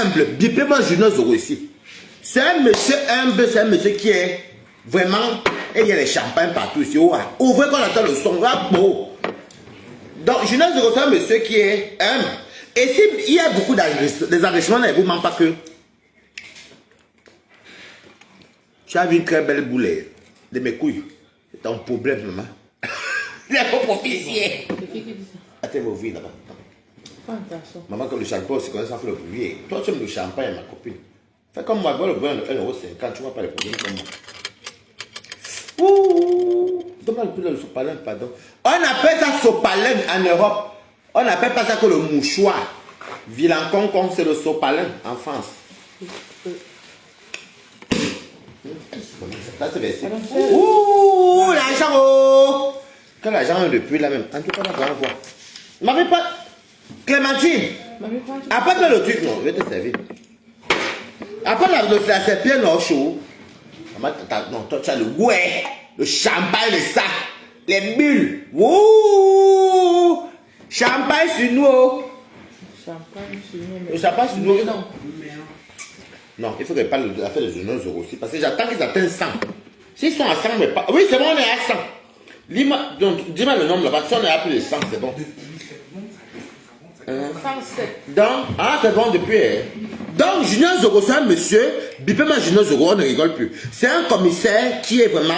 humble. Bipez-moi Junior Zoro ici. C'est un monsieur humble, c'est un monsieur qui est vraiment... Et il y a les champagnes partout ici. Ouvrez qu'on entend le son. Là, beau. Donc, Junior Zoro, c'est un monsieur qui est humble. Et s'il y a beaucoup d'enrichissement, ne vous ment pas que... Tu as vu une très belle boule de mes couilles. C'est ton problème, maman. Il a pas propicié. Attends, vos vies là-bas. Maman, comme le champagne, c'est comme ça, fait le bruit. Toi, tu aimes le champagne, ma copine. Fais comme moi, bois le bois de 1,50 €, tu vois pas les problèmes comme moi. Ouh, donne-moi le plus de sopalin, pardon. On appelle ça sopalin en Europe. On n'appelle pas ça que le mouchoir. Vilain concombre, c'est le sopalin en France. Ça, c'est versé. Ouh, l'argent, oh! Quel argent depuis là même? En tout cas, on va voir. M'avez pas. Clémentine! Apporte-moi le truc, non, je vais te servir. Apporte la serpillère, non, chaud. Non, toi, tu as le ouais, le champagne, le sac, les bulles. Ouh! Champagne sur nous. Champagne sur nous. Le champagne sur nous. Non. Non, il faut que je parle de l'affaire de Junior Zoro aussi. Parce que j'attends qu'ils atteignent 100. S'ils sont à 100, mais pas. Oui, c'est bon, on est à 100. Dis-moi le nombre là-bas. Si on est à plus de 100, c'est bon. 107. Donc, c'est bon depuis. Donc, Junior Zoro, c'est un monsieur. Bipez-moi Junior Zoro, on ne rigole plus. C'est un commissaire qui est vraiment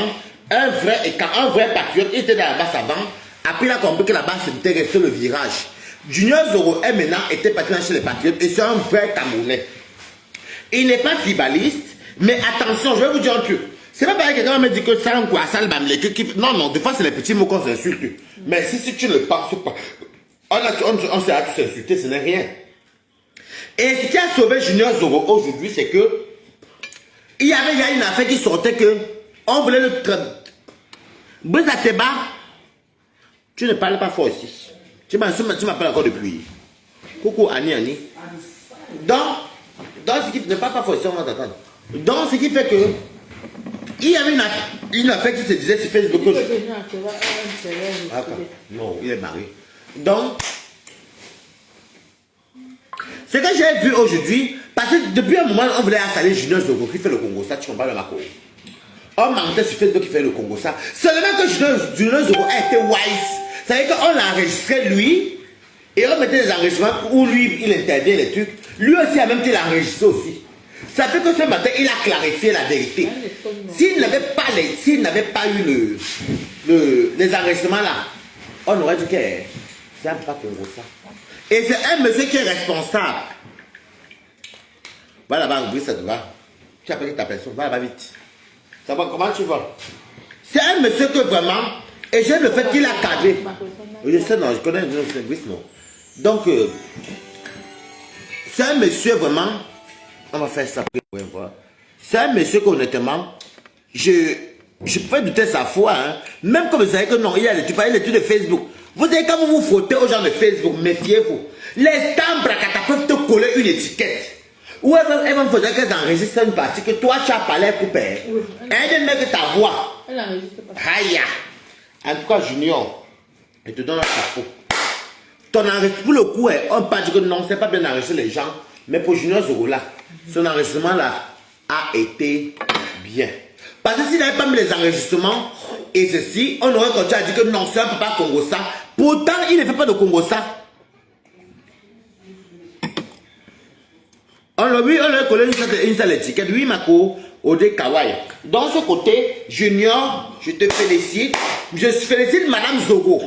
un vrai patriote. Il était dans la base avant. Après, il a compris que la base c'était resté le virage. Junior Zoro est maintenant été patriote chez les patriotes et c'est un vrai Camerounais. Il n'est pas tribaliste, mais attention, je vais vous dire un truc. C'est pas pareil que quelqu'un me dit que ça, quoi, ça, non, non, des fois c'est les petits mots qu'on s'insulte. Mais si tu ne penses pas, on s'est à tous s'insulter, ce n'est rien. Et ce qui a sauvé Junior Zoro aujourd'hui, c'est que il y a une affaire qui sortait que on voulait le Brice Ateba, tu ne parles pas fort ici. Tu m'appelles encore depuis. Coucou Annie. Donc, ce qui ne parle pas fort ici, on va t'attendre. Donc, ce qui fait que il y avait une affaire qui se disait sur Facebook. Non, il est marié. Donc, ce que j'ai vu aujourd'hui, parce que depuis un moment, on voulait installer Junior Zoro qui fait le Congo, ça, tu comprends le Mako. On mentait sur Facebook qui fait le Congo, ça. Seulement que Junior Zoro a été wise. Ça veut dire qu'on l'a enregistré lui, et on mettait des enregistrements où lui, il intervient les trucs. Lui aussi, en même temps, il a enregistré aussi. Ça fait que ce matin, il a clarifié la vérité. S'il n'avait pas eu les enregistrements là, on aurait dit que c'est un pas Congo, ça. Et c'est un monsieur qui est responsable. Va là-bas, oublie ça, tu vas. Tu appelles ta personne, va là-bas vite. Ça va, comment tu vas? C'est un monsieur que vraiment, et j'aime le fait qu'il a cadré. Je sais, non, je connais le linguiste, non. Donc, c'est un monsieur vraiment, on va faire ça, c'est un monsieur qu'honnêtement, je peux douter sa foi, hein. Même comme vous savez que non, il y a l'étude de Facebook. Vous savez, quand vous vous frottez aux gens de Facebook, méfiez-vous. Les stamps bracata peuvent te coller une étiquette. Ou elles vont faire qu'elles enregistrent une partie que toi, tu as parlé coupé. Elles ne mettent ta voix. Elle n'enregistre pas. Aïe. En tout cas, Junior, je te donne un chapeau. Ton enregistrement, pour le coup, on peut dire que non, c'est pas bien enregistrer les gens. Mais pour Junior Zoro là, son enregistrement là a été bien. Parce que s'il n'avait pas mis les enregistrements et ceci, on aurait continué à dire que non, c'est un papa Congo-ça. Pourtant, il ne fait pas de Congo-ça. On lui a collé une seule étiquette. Oui, Mako, Ode Kawaii. Dans ce côté, Junior, je te félicite. Je félicite Madame Zogo.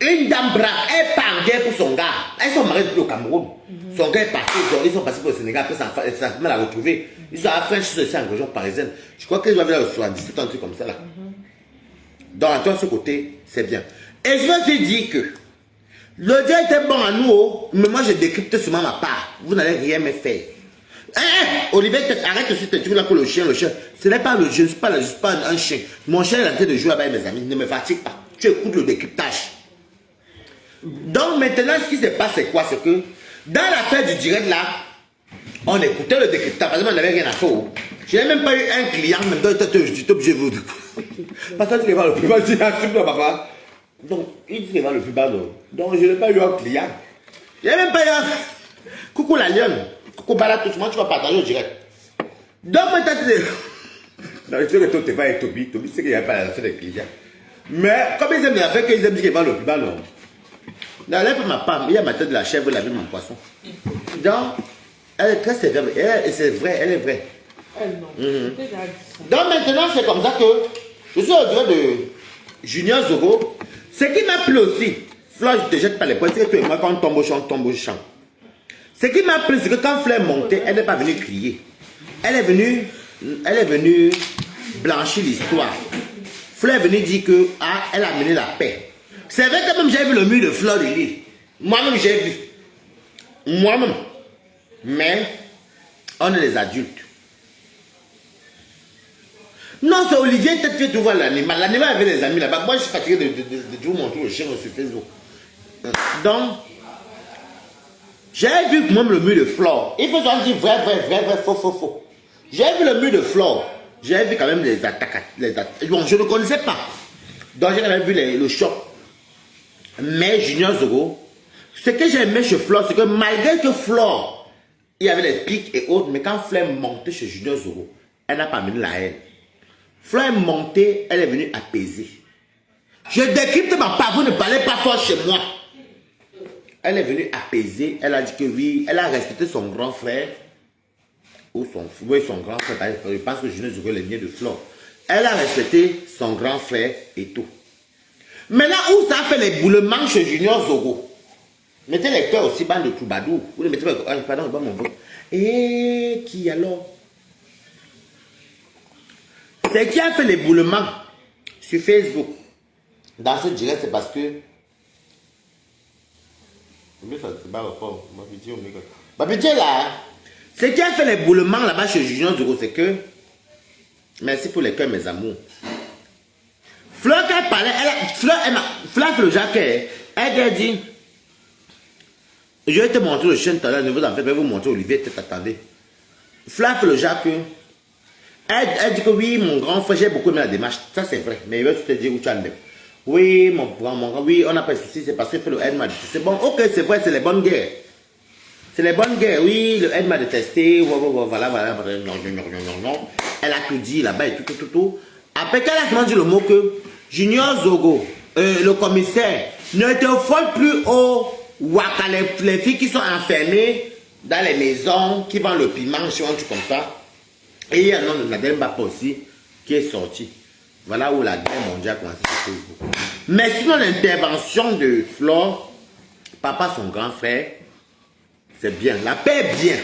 Une dame brave, elle part en guerre pour son gars. Elles sont mariées depuis au Cameroun. Son gars est parti, ils sont passés pour le Sénégal, après sa femme l'a retrouvé. Ils sont à French aussi en région parisienne. Je crois qu'ils doivent aller au 77, un truc comme ça là. Donc, à ce côté, c'est bien. Et je me suis dit que le Dieu était bon à nous, mais moi je décrypte seulement ma part. Vous n'allez rien me faire. Olivier, arrête aussi ce truc là pour le chien. Ce n'est pas le jeu, je ne suis pas un chien. Mon chien est en train de jouer avec mes amis, ne me fatigue pas. Tu écoutes le décryptage. Donc maintenant, ce qui se passe, c'est quoi? C'est que dans l'affaire du direct là, on écoutait le décryptage. Parce que on n'avait rien à faire. Je n'ai même pas eu un client, même dans le j'étais obligé de vous. Parce que tu les vends le plus bas, c'est un truc là, papa. Donc, il dit qu'il vend le plus bas. Donc, je n'ai pas eu un client. Je n'ai même pas eu un. Coucou la lionne. Coco balade tout, moi tu vas partager au direct. Donc maintenant, non, je sais que toi tu vas avec Toby. Toby c'est qu'il n'y a pas la fête des clients. Mais comme ils aiment la fête, qu'ils aiment dire qu'ils vont le plus bas, non. Dans l'air ma femme, il y a ma tête de la chèvre, la vie de mon poisson. Donc, elle est très sévère. Et c'est vrai, elle est vraie. Elle non. C'était déjà dit ça. Donc maintenant, c'est comme ça que je suis au direct de Junior Zogo. Ce qui m'a plu aussi, Fleur, je te jette pas les points, c'est que toi et moi, quand on tombe au champ, on tombe au champ. Ce qui m'a plu, c'est que quand Fleur montait, elle n'est pas venue crier. Elle est venue blanchir l'histoire. Fleur est venue dire que elle a amené la paix. C'est vrai que même j'ai vu le mur de Fleur de Lille. Moi-même j'ai vu. Moi-même. Mais on est des adultes. Non, c'est Olivier, peut-être que tu vois l'animal. L'animal avait des amis là-bas. Moi, je suis fatigué de vous montrer le chien sur Facebook. Donc, j'ai vu même le mur de Flore. Il faut dire vrai, faux. J'ai vu le mur de Flore. J'ai vu quand même les attaques. Bon, je ne connaissais pas. Donc, j'ai quand même vu le choc. Mais Junior Zogo, ce que j'ai aimé chez Flore, c'est que malgré que Flore, il y avait des pics et autres, mais quand Flore montait chez Junior Zogo, elle n'a pas amené la haine. Fleur est montée, elle est venue apaiser. Je décrypte ma part, vous ne parlez pas fort chez moi. Elle est venue apaiser, elle a dit que oui, elle a respecté son grand frère. Ou son grand frère, je pense que je ne sais pas les liens de Fleur. Elle a respecté son grand frère et tout. Maintenant, où ça fait les boulements chez Junior Zogo? Mettez les cœurs aussi, bande de Toubadou. Vous les mettez, pardon, pas mon vote. Et qui alors? C'est qui a fait les boulements sur Facebook. Dans ce direct, c'est parce que. Babidje là. Ce qui a fait les boulements là-bas chez Junior Zogo, c'est que. Merci pour les cœurs, mes amours. Fleur qui parlait, Fleur le Jacques, elle a dit. Je vais te montrer le chien tout à l'heure, ne vous en faites pas, je vais vous montrer Olivier, t'attendez. Fleur le Jacques. Elle dit que oui, mon grand frère, j'ai beaucoup aimé la démarche. Ça, c'est vrai. Mais il va te dire où tu en es. Oui, mon grand, oui, on n'a pas de soucis. C'est parce que le aide m'a dit. C'est bon, ok, c'est vrai, c'est les bonnes guerres. C'est les bonnes guerres. Oui, le aide m'a détesté. Voilà. Non. Elle a tout dit là-bas et tout. Après qu'elle a seulement dit le mot que Junior Zogo, le commissaire, ne te vole plus au Waka, les filles qui sont enfermées dans les maisons, qui vendent le piment, je un truc comme ça. Et il y a un nom de Nadèle Mbapa aussi qui est sorti. Voilà où la guerre mondiale a commencé sur Facebook. Mais sinon, l'intervention de Flore, papa, son grand frère, c'est bien. La paix est bien.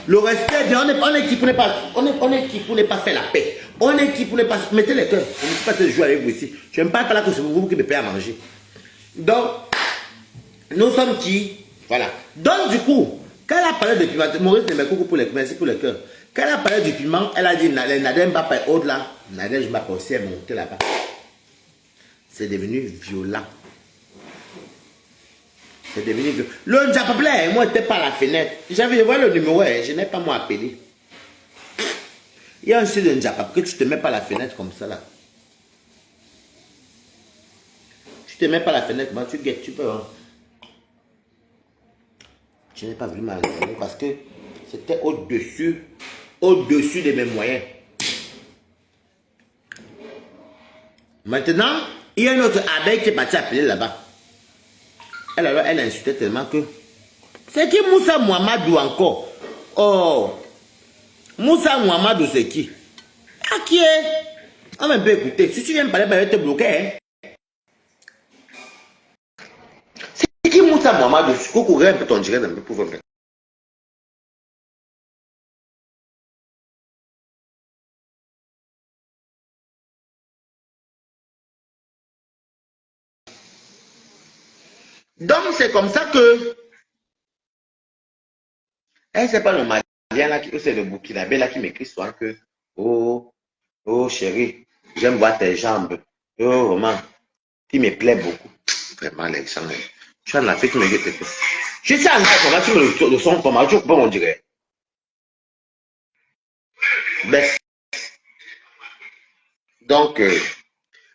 Le respect est bien. On est qui pour ne pas faire la paix. On est qui pour ne pas. Mettez les cœurs. Je ne suis pas de jouer avec vous ici. Je n'aime pas là que c'est vous qui me payez à manger. Donc, nous sommes qui? Voilà. Donc, du coup, quand elle a parlé de piment, Maurice ne met coucou pour les merci pour les cœurs. Quand elle a parlé du piment, elle a dit Nadèle Mbapa est au-delà. Nadèle Mbapa aussi est montée là-bas. C'est devenu violent. C'est devenu violent. Le Ndiapapla, moi, j'étais pas à la fenêtre. J'avais vu le numéro, je n'ai pas moi appelé. Il y a un style de Ndiapapla que tu te mets pas à la fenêtre comme ça là. Tu te mets pas à la fenêtre, comment tu guettes, tu peux. Hein? Je n'ai pas voulu m'arrêter parce que c'était au-dessus de mes moyens. Maintenant, il y a une autre abeille qui est partie appeler là-bas. Elle a insulté tellement que... C'est qui Moussa Mouamadou encore? Oh! Moussa Mouamadou c'est qui? Ah qui est? On va un peu écouter. Si tu viens me parler, je vais te bloquer. Hein? C'est qui Moussa Mouamadou? Coucou, un peu ton direct un peu pour vous. Donc c'est comme ça que c'est pas le Malien là, c'est le Burkinabé là qui m'écrit souvent que oh chérie, j'aime voir tes jambes. Oh vraiment, qui me plaît beaucoup. Vraiment Alexandre, je suis en Afrique, tu me guettes. Je suis en Afrique, tu me le son comment tu peux on dirait. Donc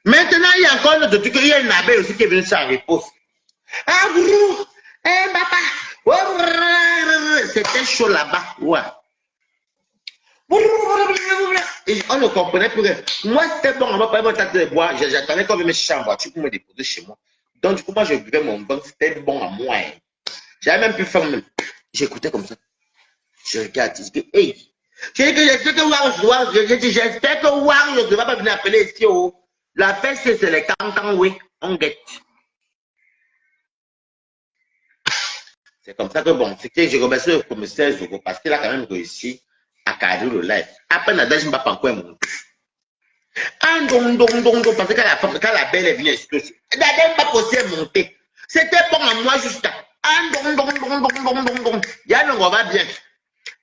maintenant il y a encore notre truc, il y a une abeille aussi qui est venue sans réponse. Ah, bourou, papa, C'était chaud là-bas. Ouais. Et on ne comprenait plus rien. Moi, c'était bon, on m'a pas tâté de boire. J'attendais qu'on vienne me chercher en voiture pour me déposer chez moi. Donc, du coup, moi, je buvais mon bain. C'était bon à moi. Hein. J'avais même plus faim. J'écoutais comme ça. Je regarde. Je dis, hey. J'ai dit que j'espère que War, j'espère que War ne va pas venir appeler ici. Oh. La fête, c'est les cantons, oui. On guette. C'est comme ça que bon, c'est que je remercie le commissaire Zogo parce qu'il a quand même réussi à cadrer le live. Après, Nadal, je ne vais pas encore monter. Un don, parce que quand la belle est venue exploser, Nadal n'a pas possible monter. C'était bon à moi juste. Un don. Yann, on va bien.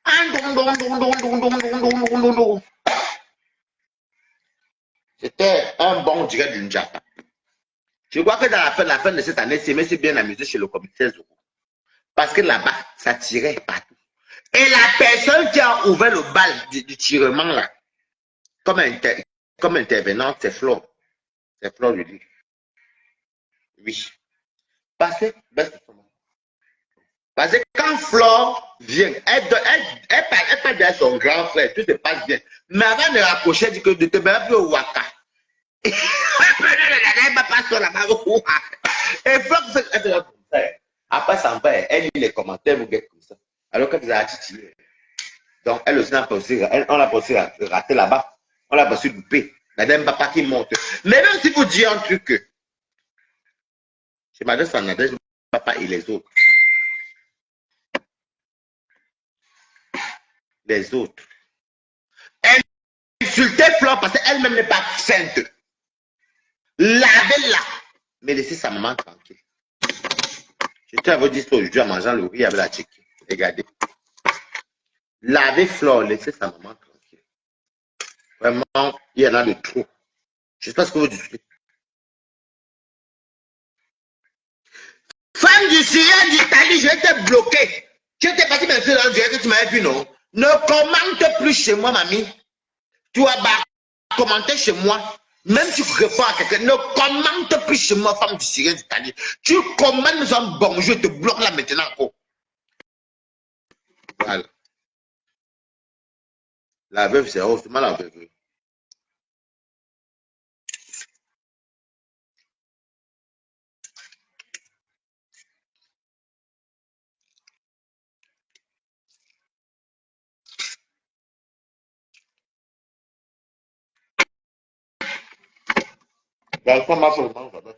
Un don. C'était un bon direct d'une Japa. Je crois que dans la fin de cette année, c'est même bien amusé chez le commissaire Zogo. Parce que là-bas, ça tirait partout. Et la personne qui a ouvert le bal du tirement là, comme intervenante, c'est Flo. C'est Flo, je dis. Oui. Parce que quand Flore vient, elle parle de son grand frère, tout se passe bien. Mais avant de raccrocher, elle dit que de te mettre plus au Waka. Et Flore, après, ça en va, elle lit les commentaires, vous êtes comme ça. Alors que vous avez attitué. Donc, elle aussi, on l'a pas aussi raté là-bas. On l'a pas su louper. La dame papa qui monte. Mais même si vous dites un truc, je m'adresse à Nadège, papa et les autres. Les autres. Elle insultait Flore parce qu'elle-même n'est pas sainte. Lavez-la. Mais laissez sa maman tranquille. J'étais à vous dire aujourd'hui en mangeant le riz avec la chicken. Regardez. Lavez Flore, laissez sa maman tranquille. Vraiment, il y en a de trop. Je ne sais pas ce que vous dites. Femme du Syrien d'Italie, je vais te bloquer. Je t'ai passé mes dans le direct que tu m'avais vu, non? Ne commente plus chez moi, mamie. Tu vas commenter chez moi. Même si tu réponds à quelqu'un, ne commente plus chez moi, femme du Syrien d'Italie. Tu commentes un bonjour, je te bloque là maintenant encore. Voilà. La veuve, c'est hautement la veuve. L'enfant m'a fait le manque, ça va.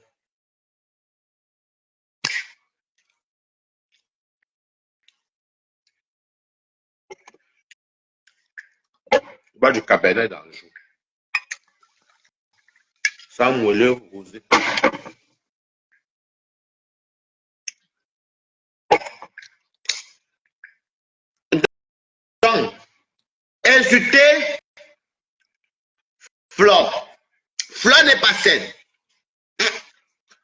Tu bois du cabernet dans le jour. Sans moelleux, rosé. Donc, insulter Flore. Flore n'est pas saine.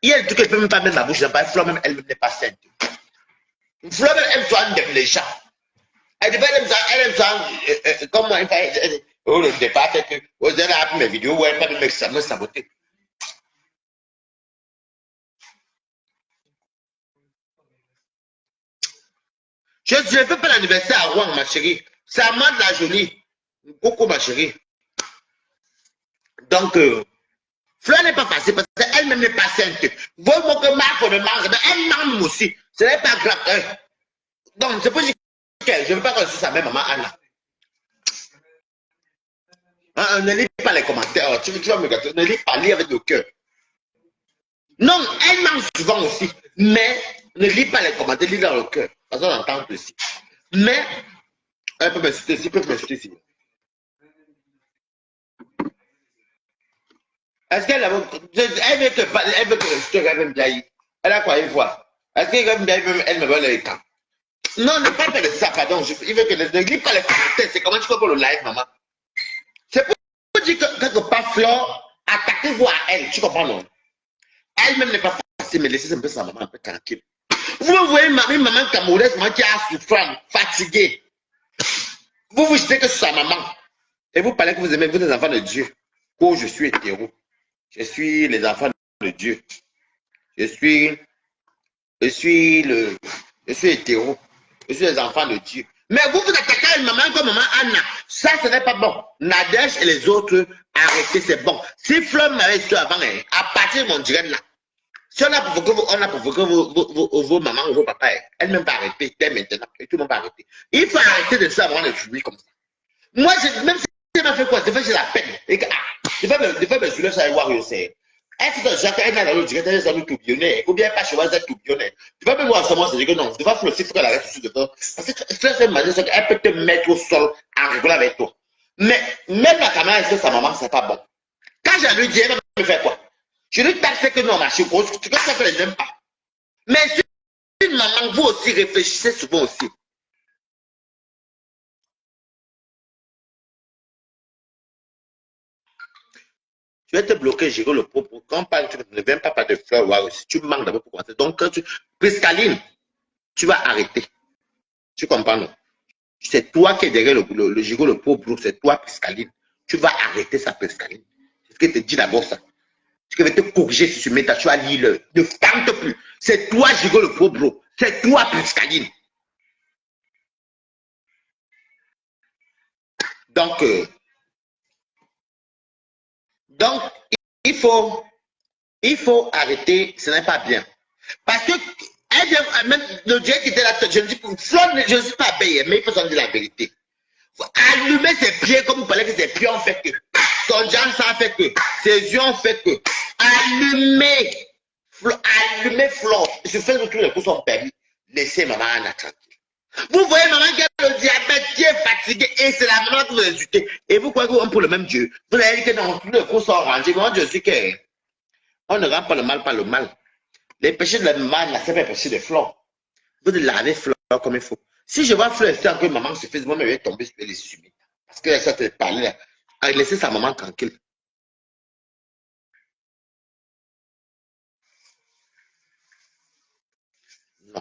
Il y a des trucs qu'elle ne peut même pas mettre ma bouche dans la Flore même, elle n'est pas saine. Flore même, elle doit aimer les gens. Elle aime ça, comme moi, oh, le départ, c'est que vous avez appris mes vidéos, ouais, pas de me saboter. Je ne fais pas l'anniversaire à Rouen, ma chérie. C'est à moi de la jolie. Coucou, ma chérie. Donc, Fleur n'est pas facile parce qu'elle-même n'est pas sainte. Vous que Marc ne mange, mais elle mange aussi. Ce n'est pas grave. Hein. Donc, c'est pour dire que je ne veux pas que ce soit sa même maman Anna. Hein, ne lis pas les commentaires. Tu vas me gâter. Ne lis pas, lis avec le cœur. Non, elle mange souvent aussi. Mais ne lis pas les commentaires, lis dans le cœur. Parce qu'on entend aussi. Mais, elle peut m'insulter ici, peut m'insulter ici. Est-ce qu'elle veut que je te regarde bien? Elle a quoi une fois? Est-ce qu'elle veut bien, elle me veut les temps? Non, ne parle pas de ça, pardon. Il veut que ne lis pas les commentaires. C'est comment tu fais pour le live, maman? C'est pour dire que quelque part, Flore, attaquez-vous à elle. Tu comprends, non? Elle-même n'est pas facile, mais laissez un peu sa maman un peu tranquille. Vous voyez maman camerounaise, maman qui a souffrant, fatiguée. Vous jetez que c'est sa maman. Et vous parlez que vous aimez, vous êtes des enfants de Dieu. Oh, je suis hétéro. Je suis les enfants de Dieu. Je suis Je suis hétéro. Je suis les enfants de Dieu. Mais vous attaquez une maman comme maman Anna. Ça, ce n'est pas bon. Nadège et les autres, arrêtez, c'est bon. Si Fleur m'avait dit avant, hein, à partir de mon direct là, si on a provoqué vos mamans ou vos papas, elle ne même pas arrêter dès maintenant. Et tout le monde va arrêter. Il faut arrêter de ça avant de fumer comme ça. Moi, même si elle m'a fait quoi, je fais la peine. Et que, je fais me soulever ça et voir, je sais. Est-ce que Jacques est dans le direct, elle est tout bionnet, ou bien pas chez moi, c'est tout bionnet. Tu vas me voir seulement, c'est que non, tu vas faire aussi frère la reste sur devant. Parce que frère, c'est malin, elle peut te mettre au sol en rigolant avec toi. Mais même la caméra, est-ce que sa maman, c'est pas bon. Quand je lui dis, elle va me faire quoi? Je lui taxe que non, ma chérie, tu peux faire les mêmes pas. Mais si une maman, vous aussi réfléchissez souvent aussi. Tu vas te bloquer, gérer le propos. Quand tu ne viens pas de fleurs, wow, si tu manques d'abord pour commencer. Donc, quand tu. Priscaline, tu vas arrêter. Tu comprends, non? C'est toi qui es derrière le gérer le propos, c'est toi, Priscaline. Tu vas arrêter ça, Priscaline. C'est ce que je te dis d'abord, ça. Ce que je vais te corriger si tu mets ta, tu vas lire. Ne tente plus. C'est toi, gérer le propos. C'est toi, Priscaline. Donc, il faut arrêter, ce n'est pas bien. Parce que, même le Dieu qui était là, je ne dis pas, je ne suis pas payé, mais il faut s'en dire la vérité. Allumer ses pieds comme vous parlez que ses pieds ont fait que. Son jambe, ça a fait que. Ses yeux ont fait que. Allumer Flore. Je fais que tous les coups sont permis. Laissez maman Anna tranquille. Vous voyez maman qui a le diabète, qui est fatiguée, et c'est la maman que vous insultez. Et vous croyez qu'on pour le même Dieu. Vous avez dit que dans tous les coups sont rangés. Moi, je sais que on ne rend pas le mal par le mal. Les péchés de la maman, là, c'est pas les péchés de Flore. Vous devez laver Flore comme il faut. Si je vois Fleur faire que maman se fait, moi, je vais tomber sur les subir. Parce qu'elle essaie de parler, à laisser sa maman tranquille. Non.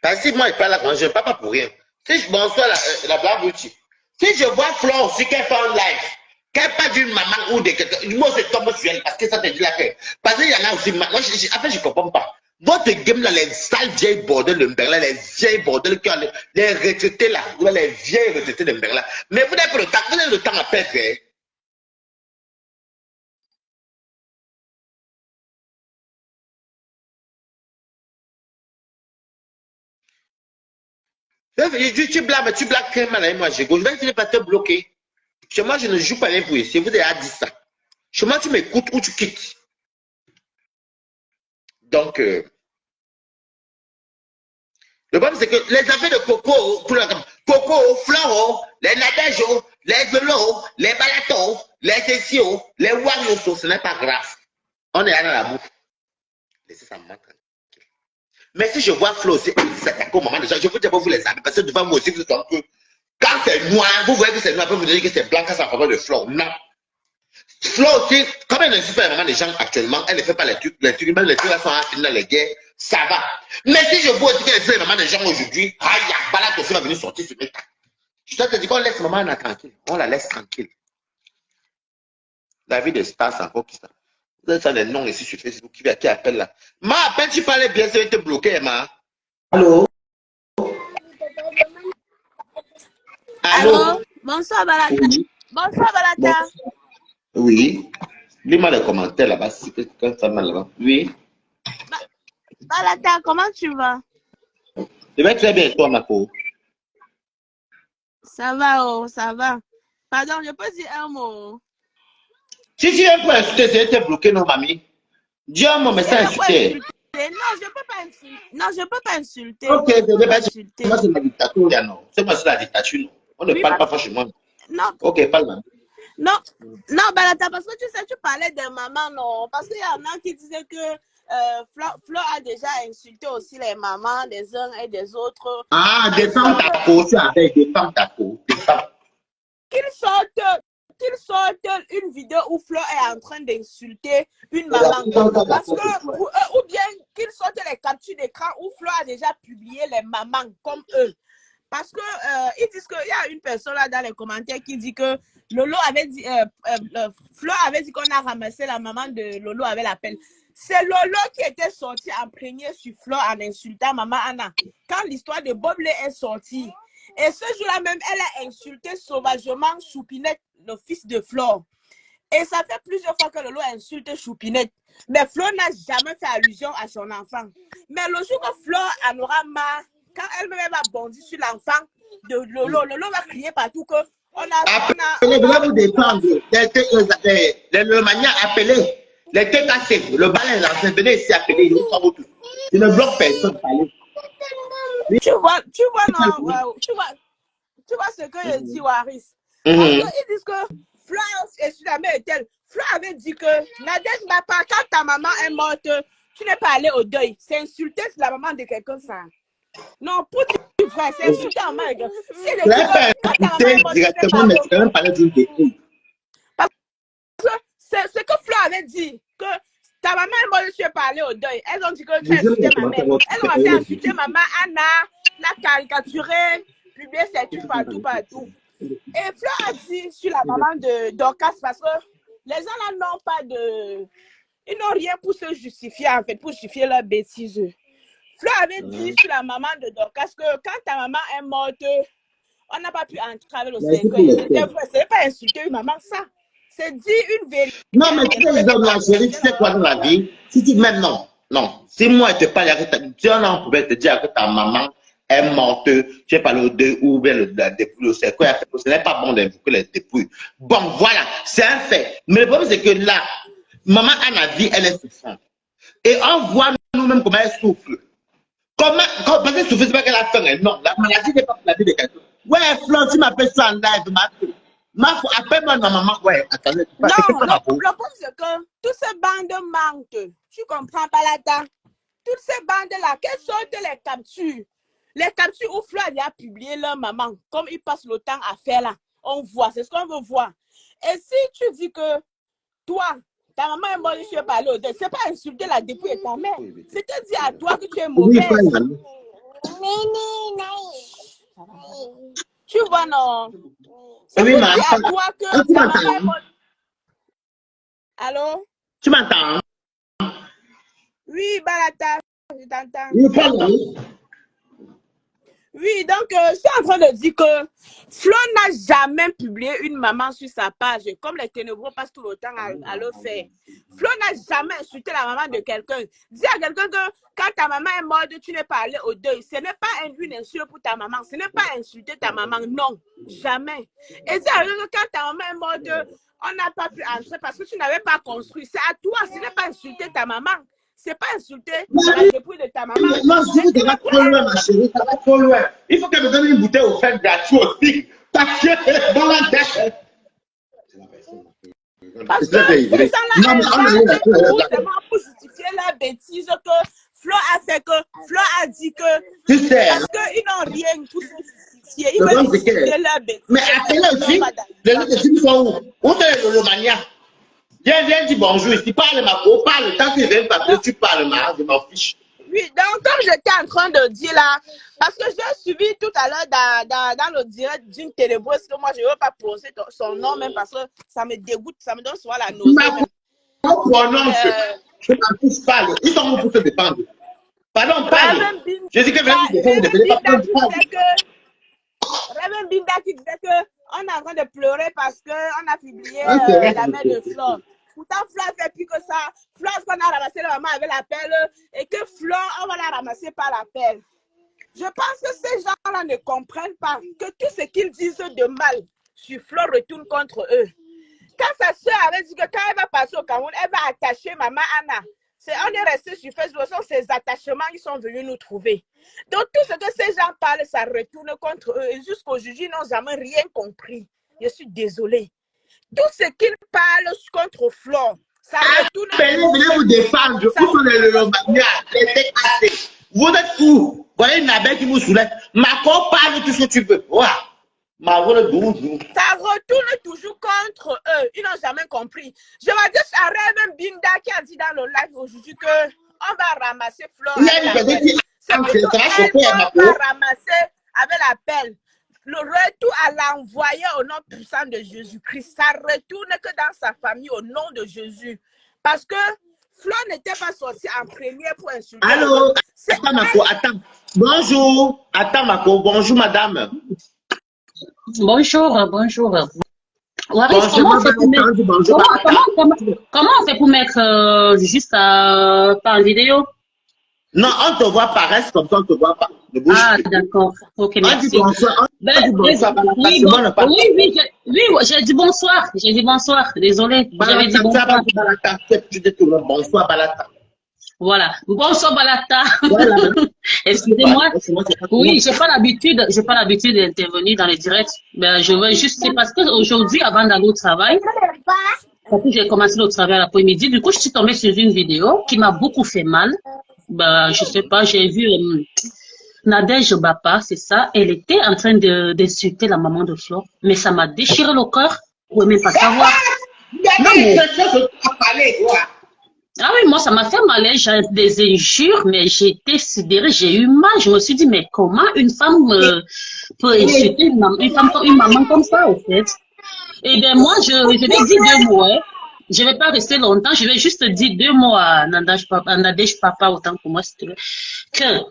Parce que si moi, je parle là, je ne parle pas pour rien. Si je bonsoir la blague outil. Si je vois Fleur aussi qu'elle fait un live, qu'elle parle d'une maman ou de quelqu'un, moi, je tombe sur elle parce que ça te dit la paix. Parce qu'il y en a aussi, moi, après, je ne comprends pas. Votre game là, les sales vieilles bordels de Mberla, les vieilles bordels qui ont les retraités là, les vieilles retraités de Mberla. Mais vous n'avez pas le temps, vous avez le temps à perdre. Hein? Tu blagues très mal avec moi, je vais finir par te bloquer. Chez moi, je ne joue pas avec vous ici, vous avez dit ça. Chez moi, tu m'écoutes ou tu quittes. Donc, le problème, c'est que les affaires de Coco, Coco, Floro, les Nadèges, les Velos, les Balatos, les Cécios, les Wariosos, ce n'est pas grave. On est allé à la bouffe. Laissez ça me tranquille. Mais si je vois Flo aussi, c'est au moment déjà, je vous dis pas vous les avez, parce que devant moi aussi, vous êtes un peu. Quand c'est noir, vous voyez que c'est noir, vous dire que c'est blanc quand ça faveur de Flo. Non. Flo aussi, comme elle ne suit pas les mamans des gens actuellement, elle ne fait pas les trucs, même les trucs là sont finis dans les guerres, ça va. Mais si je vois aussi qu'elle fait les mamans des gens aujourd'hui, aïe, balade aussi va venir sortir sur mes tas. Je te dis qu'on laisse maman Anna tranquille. On la laisse tranquille. La vie des stars, c'est encore qui ça. Vous avez ça des noms ici sur Facebook qui appelle là. Ma, à peine tu parlais bien, ça va te bloquer, ma. Allô? Allô? Bonsoir, Balata. Oui. Bonsoir, Balata. Oui. Lis-moi les commentaires là-bas, si quelqu'un fait mal là-bas. Oui. Balata, comment tu vas? Je vais très bien, toi, ma pauvre. Ça va, oh, ça va. Pardon, je peux dire un mot. Si tu viens pour insulter, c'est été bloqué, non, mamie. Dis un mot, mais ça insulter. Non, je peux pas insulter. Non, je peux pas insulter. Ok, je vais pas insulter. Moi, c'est la dictature, non. C'est moi, c'est la dictature, non. On ne parle pas franchement. Non. Ok, parle, mamie. Non, non, Balata, parce que tu sais, tu parlais de maman, non. Parce qu'il y en a qui disaient que Flo a déjà insulté aussi les mamans des uns et des autres. Ah, défends ta peau, tu avais, défends ta peau. Qu'ils sortent une vidéo où Flo est en train d'insulter une maman. Parce que, ou bien qu'ils sortent les captures d'écran où Flo a déjà publié les mamans comme eux. Parce que ils disent qu'il y a une personne là dans les commentaires qui dit que Lolo avait dit, Flo avait dit qu'on a ramassé la maman de Lolo avec la pelle. C'est Lolo qui était sorti en premier sur Flore en insultant Maman Anna. Quand l'histoire de Boblé est sortie. Et ce jour-là même, elle a insulté sauvagement Choupinette, le fils de Flore. Et ça fait plusieurs fois que Lolo insulte Choupinette. Mais Flore n'a jamais fait allusion à son enfant. Mais le jour que Flore en aura marre, quand elle-même va bondir sur l'enfant de Lolo, Lolo va crier partout que Appelez, venez vous défendre. Le mania, appelez. Les têtes cassées, le balai là, venez ici appeler. Je ne bloque personne. Tu vois, ce que je dis, Waris. Parce qu'ils disent que Flore est sur la mère telle. Flore avait dit que Nadège n'a pas, quand ta maman est morte, tu n'es pas allé au deuil. C'est insulter la maman de quelqu'un, ça. Non, pour dire vrai, c'est insulter la maman de quelqu'un. Si elle dit que quand ta maman est morte, directement, mais c'est même pas d'une dépouille. Parce que c'est ce que Flore avait dit, que ta maman est morte, tu es pas allé au deuil. Elles ont dit que tu as insulté ma mère. Elles ont fait insulter maman Anna, la caricaturer, publier ses trucs partout. Et Flore a dit sur la maman de Dorcas parce que les gens là n'ont pas de... Ils n'ont rien pour se justifier en fait, pour justifier leur bêtise. Flore avait dit sur la maman de Dorcas que quand ta maman est morte, on n'a pas pu entrer avec le cercueil. C'était vrai, ce n'est pas insulter une maman, ça. C'est dire une vérité. Non, mais tu sais, la chérie, tu sais quoi dans la vie? Si tu même non. Si moi, je te parle, tu en pouvais te dire que ta maman est morte, tu es pas le deux ou bien le dépouille, ce n'est pas bon d'invoquer les dépouilles. Bon, voilà, c'est un fait. Mais le problème, c'est que là, maman Anna vie, elle est souffrante. Et on voit nous-mêmes comment elle souffre. Parce qu'elle souffre, c'est pas qu'elle a faim. Non, la maladie n'est pas pour la vie de quelqu'un. Ouais, Flore, tu m'appelles ça en live, appelle-moi ma maman. Ouais, attendez. Non, le problème, c'est que toutes ces bandes mentent. Tu comprends pas là-dedans? Toutes ces bandes-là, quelles sont les captures? Les captures où Flore a publié leur maman, comme ils passent le temps à faire là. On voit, c'est ce qu'on veut voir. Et si tu dis que toi, ta maman est morte, tu es pas allé au deuil, c'est pas insulter la dépouille de ta mère. C'est te dire à toi que tu es mauvaise. Tu vois, non? C'est pour dire à toi que ta maman est morte. Allô? Tu m'entends? Oui, Balata, je t'entends. Oui, Oui, donc je suis en train de dire que Flore n'a jamais publié une maman sur sa page, comme les ténébreux passent tout le temps à le faire. Flore n'a jamais insulté la maman de quelqu'un. Dis à quelqu'un que quand ta maman est morte, tu n'es pas allé au deuil. Ce n'est pas une insulte pour ta maman. Ce n'est pas insulter ta maman. Non, jamais. Et dis à quelqu'un que quand ta maman est morte, on n'a pas pu entrer parce que tu n'avais pas construit. C'est à toi, ce n'est pas insulter ta maman. C'est pas insulter la dépouille de ta maman. Non, je ça va trop loin, ma chérie, ça va trop loin. Il faut qu'elle me donne une bouteille au fait gratuit aussi. Parce que dans la tête. Parce que ces gens-là, pour justifier la bêtise que Flore a fait, que Flore a dit que. Tu sais. Parce qu'ils n'ont rien pour se justifier. Ils veulent justifier leur bêtise. Mais appelez aussi. Les autres filles sont où? Où est le mania? Viens dire bonjour ici, parle ma peau, parle. Tant qu'ils viennent t'appeler, tu parles, je m'en fiche. Oui, donc comme j'étais en train de dire là, parce que j'ai suivi tout à l'heure dans le direct d'une télébreuse que moi je ne veux pas prononcer son nom même parce que ça me dégoûte, ça me donne souvent la nausée. Je m'en fiche, parle. Ils sont où pour te défendre? Pardon, parle. Je dis que Raven Binda qui disait qu'on est en train de pleurer parce qu'on a publié la mère de Flore. Pourtant, Flore fait plus que ça. Flore, qu'on a ramassé la maman avec la pelle et que Flore, on va la ramasser par la pelle. Je pense que ces gens-là ne comprennent pas que tout ce qu'ils disent de mal sur Flore retourne contre eux. Quand sa soeur avait dit que quand elle va passer au Cameroun, elle va attacher maman Anna. On est resté sur Facebook, ce sont ces attachements qui sont venus nous trouver. Donc tout ce que ces gens parlent, ça retourne contre eux. Et jusqu'aujourd'hui, ils n'ont jamais rien compris. Je suis désolée. Tout ce qu'ils parlent contre Flore, ça retourne contre eux. Venez vous défendre. Où sont les Lomania? Vous êtes fous. Voyez une abeille qui vous soulève. Macron parle tout ce que tu veux. Voilà. Ça retourne toujours contre eux. Ils n'ont jamais compris. Je vais dire à Raven Binda qui a dit dans le live aujourd'hui qu'on va ramasser Flore. C'est plutôt elle qu'on va ramasser avec la pelle. Le retour à l'envoyer au nom puissant de Jésus-Christ, ça retourne que dans sa famille au nom de Jésus. Parce que Flo n'était pas sorti en premier pour insulter. Allô? C'est Attends, Mako, attends. Bonjour. Attends, Mako. Bonjour, madame. Bonjour, bonjour. Waris, Bonjour, comment on fait pour mettre, bonjour, comment on fait pour mettre juste par vidéo? Non, on te voit pas, reste comme ça, on te voit pas. Ne bouge Ah, plus. d'accord. Ok, On dit merci. bonsoir, on dit bonsoir, Balata, Oui, c'est bon, on parle. oui, j'ai dit bonsoir. J'ai dit bonsoir. Désolé, j'avais dit Balata, ça bonsoir. va, Balata, tu dis tout le monde, bonsoir, Balata. Voilà. Bonsoir, Balata. Voilà. Excusez-moi. Oui, C'est j'ai pas l'habitude d'intervenir dans les directs. Ben, je veux juste, c'est parce que aujourd'hui, avant d'aller au travail, parce que j'ai commencé le travail l'après-midi, du coup, je suis tombée sur une vidéo qui m'a beaucoup fait mal. Ben, je sais pas, j'ai vu Nadège Bapa, c'est ça. Elle était en train d'insulter la maman de Flo, mais ça m'a déchiré le cœur. Vous pouvez même pas savoir. Non, mais ah oui, moi, ça m'a fait mal, hein. J'ai des injures, mais j'ai été sidérée, j'ai eu mal. Je me suis dit, mais comment une femme peut insulter une maman comme ça, en fait? Eh bien, moi, je vais dire 2 mots, hein. Je vais pas rester longtemps, je vais juste dire 2 mots à Nadège Papa, autant pour moi, s'il te plaît. Que,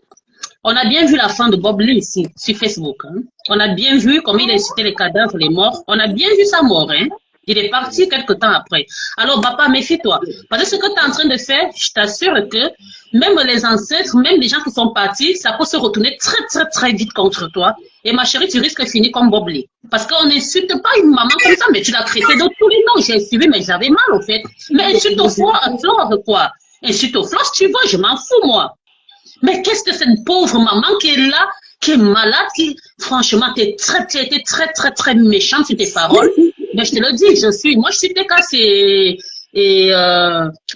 on a bien vu la fin de Bob Lee ici, sur Facebook, hein. On a bien vu comment il a insulté les cadavres, les morts. On a bien vu sa mort, hein. Il est parti quelque temps après. Alors, papa, méfie-toi. Parce que ce que tu es en train de faire, je t'assure que même les ancêtres, même les gens qui sont partis, ça peut se retourner très, très, très vite contre toi. Et ma chérie, tu risques de finir comme Bob Lee. Parce qu'on n'insulte pas une maman comme ça, mais tu l'as traité de tous les noms. J'ai suivi, mais j'avais mal, au fait. Mais insulte au Flore, quoi. Insulte au Flore, si tu veux, je m'en fous, moi. Mais qu'est-ce que cette pauvre maman qui est là, qui est malade, qui, franchement, tu été très, très, très méchante sur tes paroles. Mais je te le dis, moi, je suis cassée et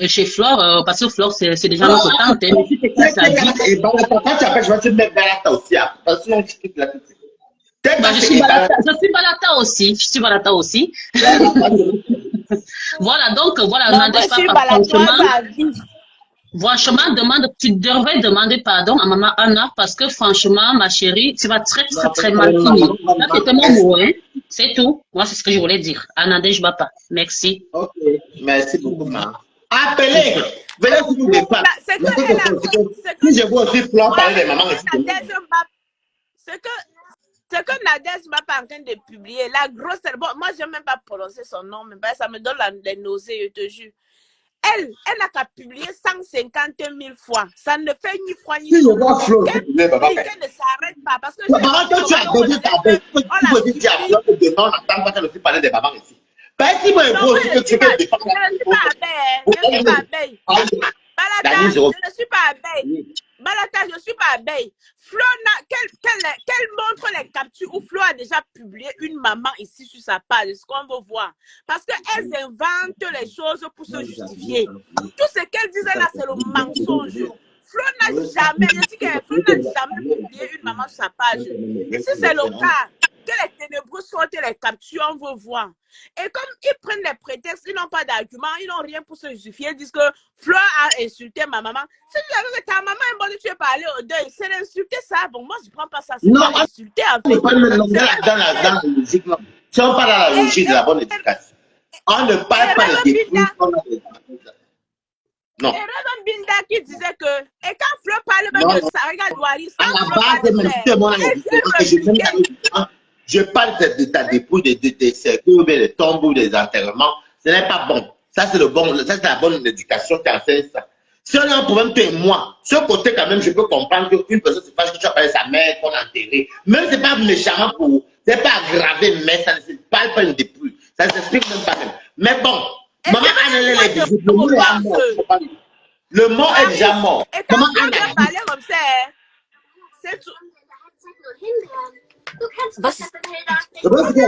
chez Flore, parce que Flore, c'est déjà notre tante, hein, mais si t'es cassée à vie. Et Balata, quand tu appelles, je vais te mettre Balata aussi, hein, parce que sinon, tu quittes la petite. Bah, je suis Balata aussi. Voilà, donc, voilà, non, moi, je suis franchement, tu devrais demander pardon à maman Anna parce que franchement, ma chérie, tu vas très, très, très mal finir. Ça, c'était mon mot, hein. C'est tout. Moi, c'est ce que je voulais dire. Anna Dejbapa. Merci. Ok, merci beaucoup, maman. Appelez, venez s'il vous plaît pas. Si je vois aussi Flore parler des mamans, ce que Nadège m'a pas en train de publier, la grosse, bon, moi, je n'aime même pas prononcer son nom, mais ben, ça me donne les nausées, je te jure. Elle n'a qu'à publier 150 000 fois. Ça ne fait ni froid ni chaud. Qu'elle ne s'arrête pas. Parce que maman, quand tu as donné ta bête, tu peux dire à Flore que demain, on n'entend pas qu'elle aussi parler des mamans ici. Parce que moi, je ne suis pas abeille. Balata, je ne suis pas abeille. Balata, je ne suis pas abeille. Flo, qu'elle montre les captures où Flo a déjà publié une maman ici sur sa page, ce qu'on veut voir. Parce qu'elles inventent les choses pour se justifier. Tout ce qu'elles disent là, c'est le mensonge. Flo n'a jamais, je dis que Flo n'a jamais publié une maman sur sa page. Et si c'est le cas, que les ténébreux sortent les captures, on veut voir. Et comme ils prennent les prétextes, ils n'ont pas d'argument, ils n'ont rien pour se justifier, ils disent que Flo a insulté ma maman. Si tu avais que ta maman est bonne, tu es pas allé au deuil, c'est l'insulter ça. Bon, moi je ne prends pas ça, c'est pas l'insulter en fait. Non, on ne parle pas dans la logique, non. Si on parle dans la logique de la bonne éducation, on ne parle pas de dépouille. Non. Et Raymond Binda qui disait que, et quand Flo parle même de ça, regarde Waris, à la base, même si moi, je parle de ta dépouille, des cercueils, des tombeaux, des enterrements, ce n'est pas bon. Ça, c'est la bonne éducation qui enseigne ça. Si on a un problème, toi et moi, ce côté, quand même, je peux comprendre qu'une personne se fâche que tu as parlé de sa mère, qu'on a enterré. Même si ce n'est pas méchamment c'est pas aggravé, mais ça ne se parle pas une dépouille. Ça ne s'explique même pas même. Mais bon, maman Anne, elle est visible. Le mot est mort. Le mot est déjà mort. Et quand on vient parler comme ça, c'est tout.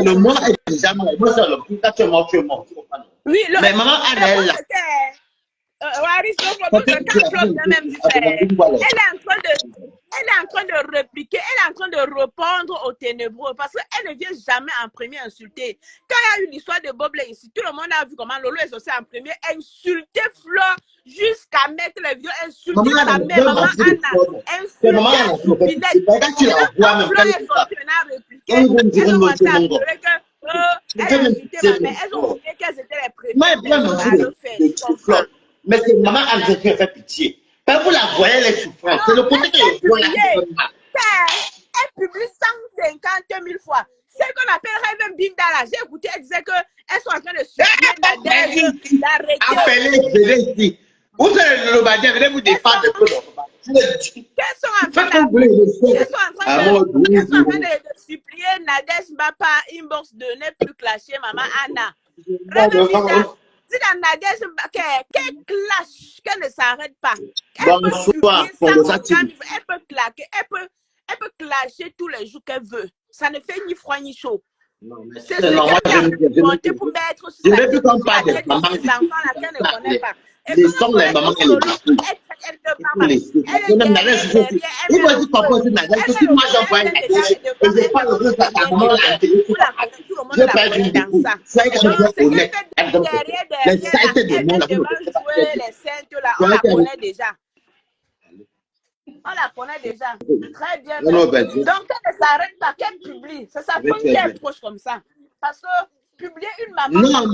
Le mot est déjà mort. Moi, c'est le plus quand tu es mort, tu es mort. Oui, mais maman Anne, elle là. Waris, elle est en train de répliquer, elle est en train de répondre aux ténébreux parce qu'elle ne vient jamais en premier insulter. Quand il y a eu l'histoire de Bob Lee ici, tout le monde a vu comment Lolo est aussi en premier insulter Flo jusqu'à mettre les vidéos, insulter sa mère, maman Anna, insulter Binette. Flo est sorti à répliquer, elles ont commencé à pleurer que elles ont insulté ma mère, elles ont oublié qu'elles étaient les premières à le faire. Mais c'est maman Anne qui fait pitié. Quand vous la voyez, les souffrances, c'est le côté que je vois là qui fait mal. Elle publie 150 000 fois. C'est ce qu'on appelle même Bindala. J'ai écouté, elle disait qu'elles sont en train de supplier Nadège d'arrêter. Appelez, venez ici. Vous êtes le Badien, venez vous défendre de tout. Qu'elles sont en train de supplier Nadège Mbapa inbox de ne plus clasher maman Anna. Si la Nadège qu'elle clash, qu'elle ne s'arrête pas. Bonsoir, elle peut claquer, elle peut clasher tous les jours qu'elle veut. Ça ne fait ni froid ni chaud. C'est ce qu'elle a monté pour mettre sur la tête des enfants là qu'elle ne connaît pas. Et les sont les mamans et les il faut dire comprendre cette Nadège que si moi j'envoie une Nadège et je parle de ça à maman la télé, je perds une découp. C'est quand je suis honnête. Les sites de moi, les saintes là, on la connaît déjà. On la connaît déjà. Très bien. Donc, elle ne s'arrête pas, qu'elle publie. C'est sa femme qui est proche comme ça. Parce que publier une maman. Non.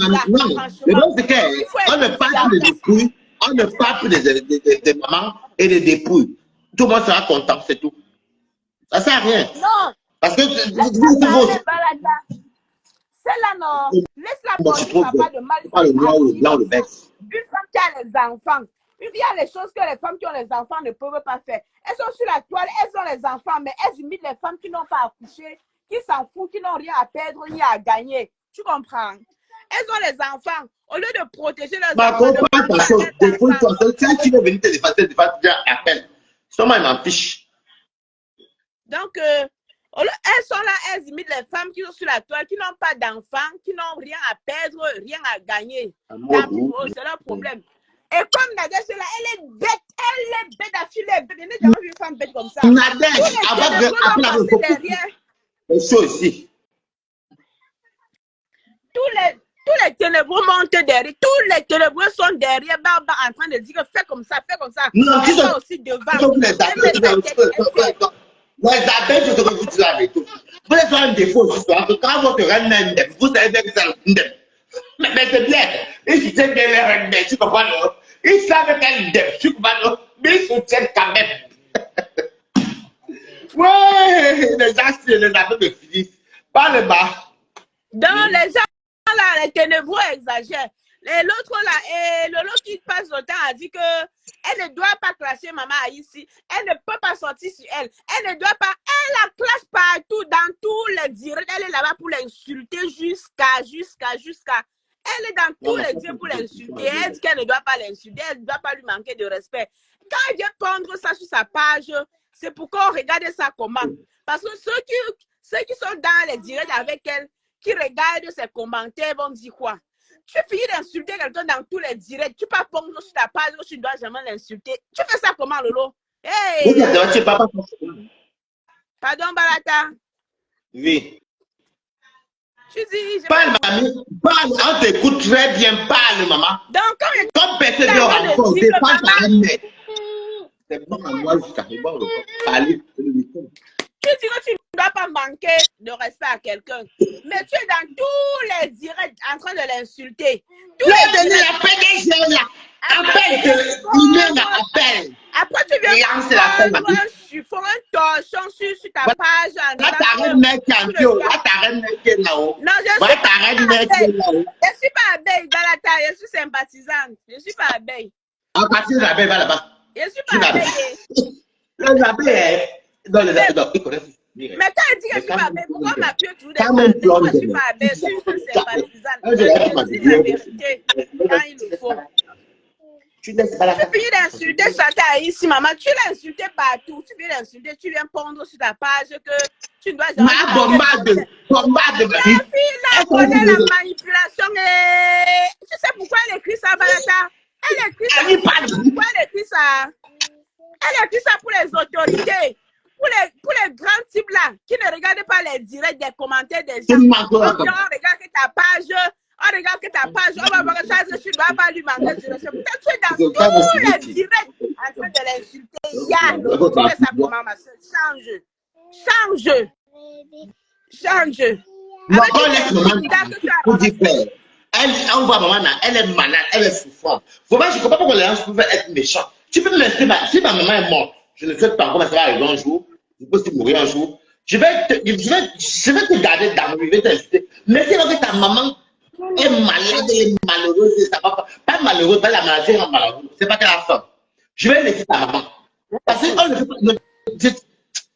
Le bon, c'est qu'on ne parle plus de dépouilles. On ne parle plus des mamans et des dépouilles. Tout le monde sera content, c'est tout. Ça ne sert à rien. Non. Parce que celle-là, non. Laisse-la parler, ça va de mal. Pas le noir, le blanc, le baisse. Une femme qui a les enfants. Il y a les choses que les femmes qui ont les enfants ne peuvent pas faire. Elles sont sur la toile, elles ont les enfants, mais elles imitent les femmes qui n'ont pas accouché, qui s'en foutent, qui n'ont rien à perdre ni à gagner. Tu comprends? Elles ont les enfants. Au lieu de protéger leurs enfants. Pas ta chose. Dépouille-toi. Si tu veux venir te défendre, déjà appelle. Seulement, il m'en fiche. Donc, elles sont là, elles imitent les femmes qui sont sur la toile, qui n'ont pas d'enfants, qui n'ont rien à perdre, rien à gagner. C'est leur problème. Et comme Nadège là, elle est bête à filer. Je n'ai jamais vu une femme bête comme ça. Nadège, avant de derrière. C'est aussi. Tous les ténébreux montent derrière. Tous les ténébreux sont derrière Baba en train de dire que fais comme ça, fais comme ça. Non, tu sont aussi devant. Les abeilles, je te refuse la vérité. Vous avez un défaut ce soir. Quand votre reine est vous savez bien que c'est le mais c'est bien. Ils soutiennent bien les reines, tu comprends, non? Ils savent qu'elle est tu comprends, non? Mais ils soutiennent quand même. Ouais, les gens, si les abeilles me finissent. Pas le bas. Dans les gens là, les ténébreux exagèrent. Et l'autre là, et Lolo qui passe le temps a dit que elle ne doit pas clasher maman ici. Elle ne peut pas sortir sur elle. Elle ne doit pas. Elle la classe partout, dans tous les directs. Elle est là-bas pour l'insulter jusqu'à. Elle est dans tous les directs pour l'insulter. Elle dit qu'elle ne doit pas l'insulter. Elle ne doit pas lui manquer de respect. Quand elle vient pondre ça sur sa page, c'est pour qu'on regarde ça comment. Parce que ceux qui sont dans les directs avec elle, qui regardent ses commentaires, vont dire quoi? Tu finis d'insulter quelqu'un dans tous les directs. Tu peux pondre sur ta page, tu ne dois jamais l'insulter. Tu fais ça comment, Lolo? Hey! Pardon, Balata? Oui. Tu dis... Parle, mamie. Parle, on t'écoute très bien. Parle, maman. Donc, comme personne ne raconte, c'est pas ta mère. C'est bon, moi, je t'arrive à parler. Tu dis que tu ne dois pas manquer de respect à quelqu'un. Mais tu es dans tous les directs en train de l'insulter. Tu es venu la PDG là. Appelle, il appelle. Après, tu viens prendre un chiffon, un torchon sur ta page. Là, ta reine mère champion. Là, ta reine mère qui est là-haut. Non, je suis pas abeille, Balata. Je suis sympathisante. Je ne suis pas abeille. À partir de l'abeille, va là-bas. Je ne suis pas abeille. Les abeilles, non, ils connaissent. Mais quand elle dit que je suis pas abeille, pourquoi on m'appuie toujours des abeilles? Moi, je ne suis pas abeille. Je suis sympathisante. Je dis la vérité quand il le faut. Tu finis d'insulter Chata ici, maman. Tu l'as insulté partout. Tu viens d'insulter, tu viens pondre sur ta page que tu ne dois jamais. Ma bombarde. La fille là connaît la manipulation. Et... Tu sais pourquoi elle écrit ça, Balata? Elle écrit ça. Pourquoi elle écrit ça? Elle écrit ça pour les autorités. Pour les grands types là, qui ne regardent pas les directs des commentaires des gens. On regarde que ta page. On regarde que ta page, on va voir que ça, tu ne dois pas lui manquer de respect. Peut-être tu es dans tous les directs en train de l'insulter. Tu fais ça comment, ma soeur? Change. Non, quand laisse maman pour dire frère. on voit maman, là, elle est malade, elle est souffrante. Vraiment, je ne comprends pas pourquoi les gens peuvent être méchants. Tu peux me dire, si ma maman est morte, je ne sais pas comment ça va arriver un jour, je peux aussi mourir un jour. Je vais te garder d'amour, je vais t'insulter. Mais c'est vrai que ta maman est malade, elle est malheureuse, ça va pas malheureuse, pas la maladie, elle est malheureuse. C'est pas qu'elle a faim. Je vais laisser ta maman. Parce que on ne peut pas.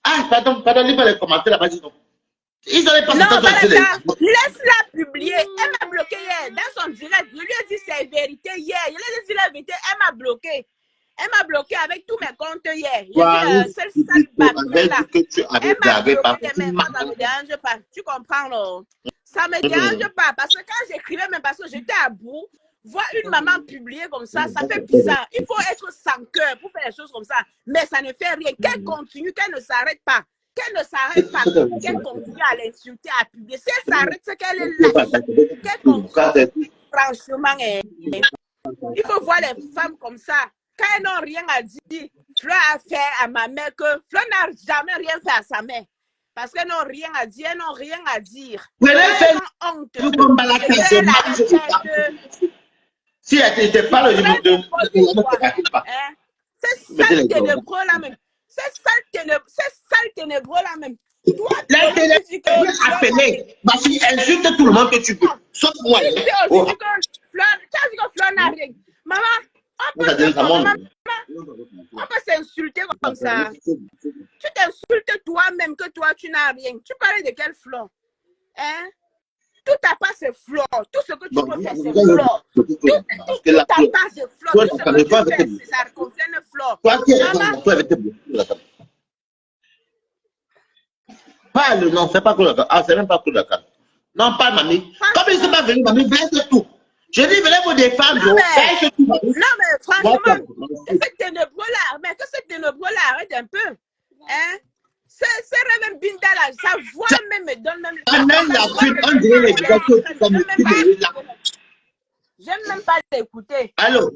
Ah, pardon, lis pas les commentaires là-bas, dis non. Ils n'avaient pas Non, ça. laisse-la publier. Elle m'a bloqué hier dans son direct. Je lui ai dit c'est vérité hier. Je lui ai dit la vérité. Elle m'a bloqué. Elle m'a bloqué avec tous mes comptes hier. J'ai dit, celle sale bâtard là. Elle m'a bloqué, mais moi, ça ne me dérange pas. Tu comprends, non? Ça ne me dérange pas. Parce que quand j'écrivais, même parce que j'étais à bout, voir une maman publier comme ça fait bizarre. Il faut être sans cœur pour faire les choses comme ça. Mais ça ne fait rien. Qu'elle continue, qu'elle ne s'arrête pas. Qu'elle ne s'arrête pas, qu'elle continue à l'insulter, à publier. Si elle s'arrête, c'est qu'elle est lâche. Qu'elle continue. Franchement, il faut voir les femmes comme ça. Quand elles n'ont rien à dire, Fleur a fait à ma mère que Fleur n'a jamais rien fait à sa mère. Parce qu'elles n'ont rien à dire, elles n'ont rien à dire. Elles ont honte. Si elle n'était pas le c'est sale ténébreux là même. C'est sale ténébreux là même. La télé appelée. Parce qu'elle insulte tout le monde que tu veux. Sauf moi. Tu as dit que Fleur n'a rien. Maman, on peut s'insulter comme ça. Tu t'insultes toi-même que toi, tu n'as rien. Tu parlais de quel Fleur? Hein? Tout à part, c'est Fleur. Tout ce que tu peux faire, c'est Fleur. Tout à part, c'est Fleur. Tout ce que tu fais, ça concerne Fleur. Pas le nom, c'est pas que le ah, c'est même pas que le cas. Non, pas mamie. Comme ils ne sont pas venus, mamie, baisse tout. Je dis, venez vous défendre. Non, mais franchement, c'est ténébreux-là. Mais que c'est ténébreux-là, arrête un peu. Hein? C'est Reverend Binda là, sa voix même me donne même. J'aime même pas l'écouter. Alors,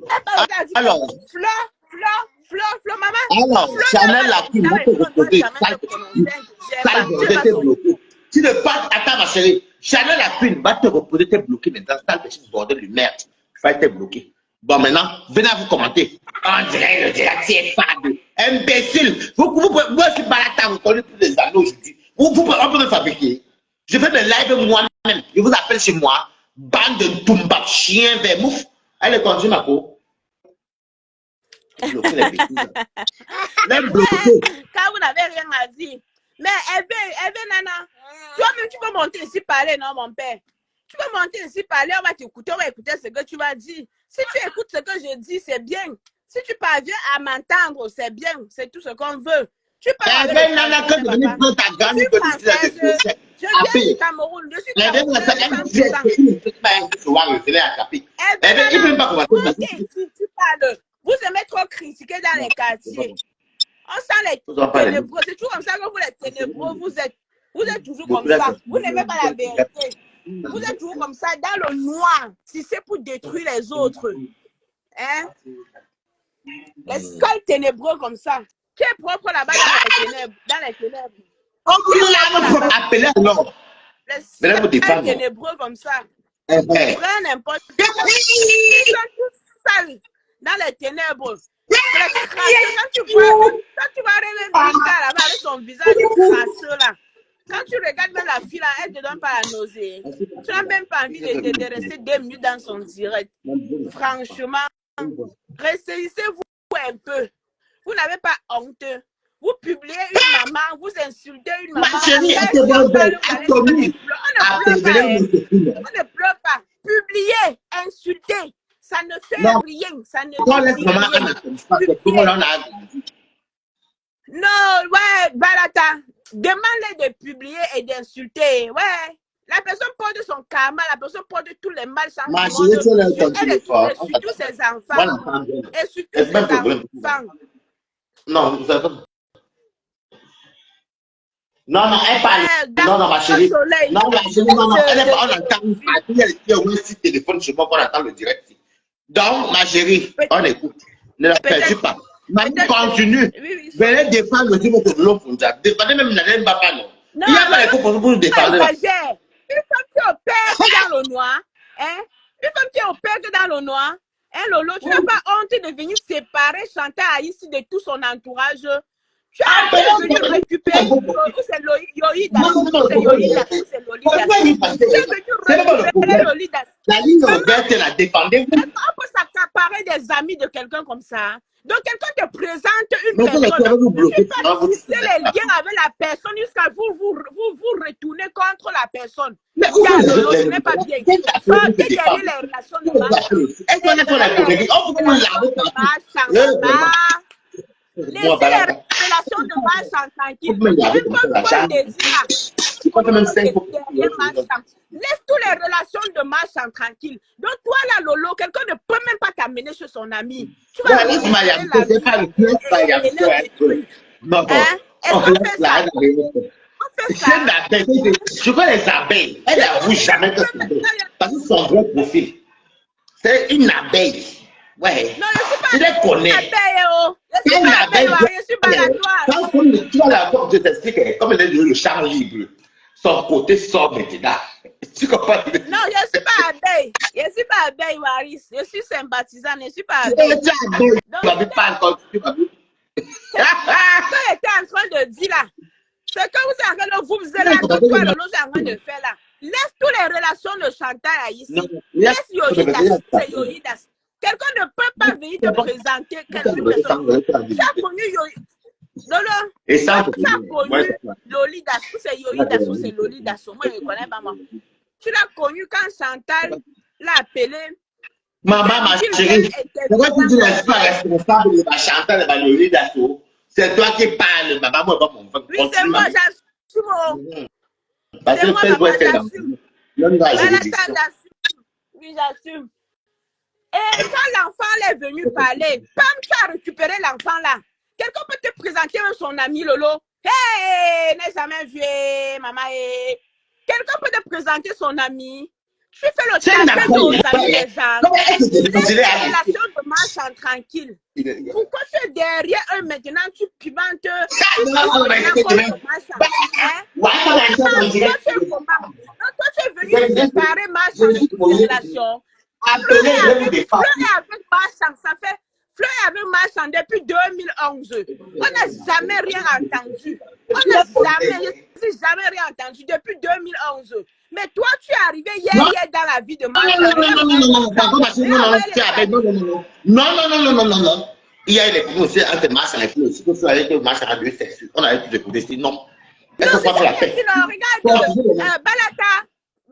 Fleur, maman. Alors, Chanel la Queen va te reposer. Tu ne pas. Attends, ma chérie. Chanel la Queen va te reposer, t'es bloqué maintenant. C'est un petit bordel de merde. Tu vas être bloqué. Bon, maintenant, venez à vous commenter. On dirait le direct, c'est fade. Imbécile. Moi, je suis pas là, vous connaissez tous les anneaux aujourd'hui. On peut me fabriquer. Je fais des lives moi-même. Je vous appelle chez moi. Bande de Toumba, chien vers mouf. Allez, continue ma peau. Quand vous n'avez rien à dire. Mais Eve, Nana, toi-même, tu peux monter ici parler, non, mon père? Tu peux monter ici parler, on va t'écouter, on va écouter ce que tu vas dire. Si tu écoutes ce que je dis, c'est bien. Si tu parviens à m'entendre, c'est bien. C'est tout ce qu'on veut. Tu parles avec je viens du Cameroun. Je suis tu parles. Vous aimez trop critiquer dans les quartiers. On sent les ténébreux. C'est toujours comme ça que vous, les ténébreux, vous êtes toujours comme ça. Vous n'aimez pas la vérité. Vous êtes toujours comme ça, dans le noir, si c'est pour détruire les autres. Hein? Les seuls ténébreux comme ça. Qui est propre là-bas dans les ténèbres? On vous l'a appelé alors. Les seuls ténébreux comme ça. Prends n'importe quoi. Ils sont tous sales dans les ténèbres. Quand tu vois Reverend Binda là-bas avec son visage crasseux là. Quand tu regardes même la fille là, elle ne te donne pas la nausée. Tu n'as même pas envie de rester 2 minutes dans son direct. Franchement, ressaisissez-vous un peu. Vous n'avez pas honte. Vous publiez une maman, vous insultez une maman. On ne pleure pas. Publiez, insultez. Ça ne fait rien. Ça ne dit rien. Non, ouais, Balata. Demande-les de publier et d'insulter. Ouais. La personne porte son karma, la personne porte tous les malchances du monde. Elle est surtout ses enfants. Et surtout ses enfants. Non, vous avez... Non, elle parle. Non, ma chérie. Non, ma chérie, non, elle est pas, on entend. Il y a un site téléphone chez moi pour entendre le direct. Donc, ma chérie, on écoute. Ne la perdez pas. Maintenant, continue. Venez défendre le niveau de l'eau. Défendez même la même papa, non. Il n'y a pas les coupes pour nous défendre. Une femme qui opère dans le noir, hein? Une dans le noir. Hein, Lolo, tu n'as pas honte de venir séparer Chantal Aïssi de tout son entourage. Tu es venu récupérer c'est Yoïdas. C'est Yoïdas. C'est Lolidas. Tu es venu récupérer Lolidas. La ligne ouverte, la défendez. Est-ce qu'on peut s'accaparer des amis de quelqu'un comme ça? Donc, quelqu'un te présente une personne. Tu peux pas tisser les liens avec la personne jusqu'à vous retourner contre la personne. Mais Lolo, ce n'est pas bien. Sortez derrière les relations de laissez les relations de marche tranquille. Laisse toutes les relations de marche tranquille. Donc, toi, là, Lolo, quelqu'un ne peut même pas t'amener chez son ami. Tu vas je vois les abeilles. Elle n'avoue jamais que c'est abeille. Parce que son vrai profil, c'est une abeille. Ouais. Non, je les connais. Je suis pas la toi. Tu vas la voir, je t'explique, comme elle est le champ libre, son côté sort maintenant. Tu comprends? Non, je ne suis pas abeille. Je ne suis pas abeille, Waris. Je suis sympathisante, je ne suis pas abeille. Tu n'avais pas encore. Ce que j'étais en train de dire là, ce que vous êtes là, toi, Lolo, j'ai en train de faire là. Laisse toutes les relations de Chantal ici. Laisse Yoïdas, c'est Yoïdas. Quelqu'un ne peut pas venir te présenter quelque personne. Tu as connu Yoïdas. Lolo, tu as connu Lolidas, ou c'est Yoïdas, ou c'est Lolidas. Moi, je ne connais pas moi. Tu l'as connu quand Chantal l'a appelé. Maman, ma chérie, pourquoi tu dis que je ne suis pas responsable de ma Chantal et ma Lolidas? C'est toi qui parles, maman, moi, pas mon frère. Oui, c'est moi, j'assume. Parce que Facebook, j'assume. Oui, j'assume. Et quand l'enfant est venu parler, pam, tu as récupéré l'enfant là. Quelqu'un peut te présenter son ami Lolo. Hey, n'est jamais vu, maman. Hey. Quelqu'un peut te présenter son ami. Tu fais le travail de nos amis les gens. Laisse les relations de marche tranquille. Pourquoi tu es derrière eux maintenant, tu pimentes? Toi, tu es venu séparer marche en relation. Fleur avec Marchand, ça fait Fleur avec Marchand depuis 2011. On n'a jamais rien entendu. On n'a jamais rien entendu depuis 2011. Mais toi, tu es arrivé hier dans la vie de Marchand. Non. Il y a eu les promotions entre Marchand et Fleur. Si Fleur avec Marchand à deux sexes, on a eu toutes les non. Non, regarde, Balata,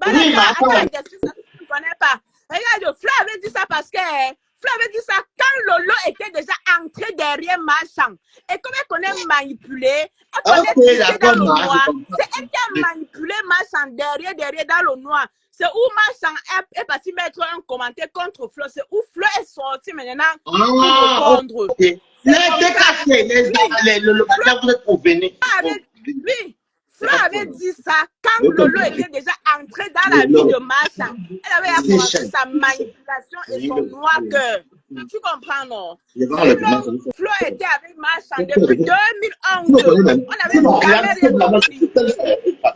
tu ne connais pas. Regarde, Fleur avait dit ça parce que Fleur avait dit ça quand Lolo était déjà entré derrière Marchand. Et comme elle connaît manipuler, elle connaît dans le noir. C'est elle qui a manipulé Marchand derrière dans le noir. C'est où Marchand est parti mettre un commentaire contre Fleur. C'est où Fleur est sorti maintenant pour répondre. Le locataire vous êtes convenu. Oui. Fleur avait dit ça quand Lolo était déjà entré dans la vie de Marchand. Elle avait commencé sa manipulation et son noir cœur. Tu comprends, non? Fleur était avec Marchand depuis 2011. On n'avait jamais rien compris.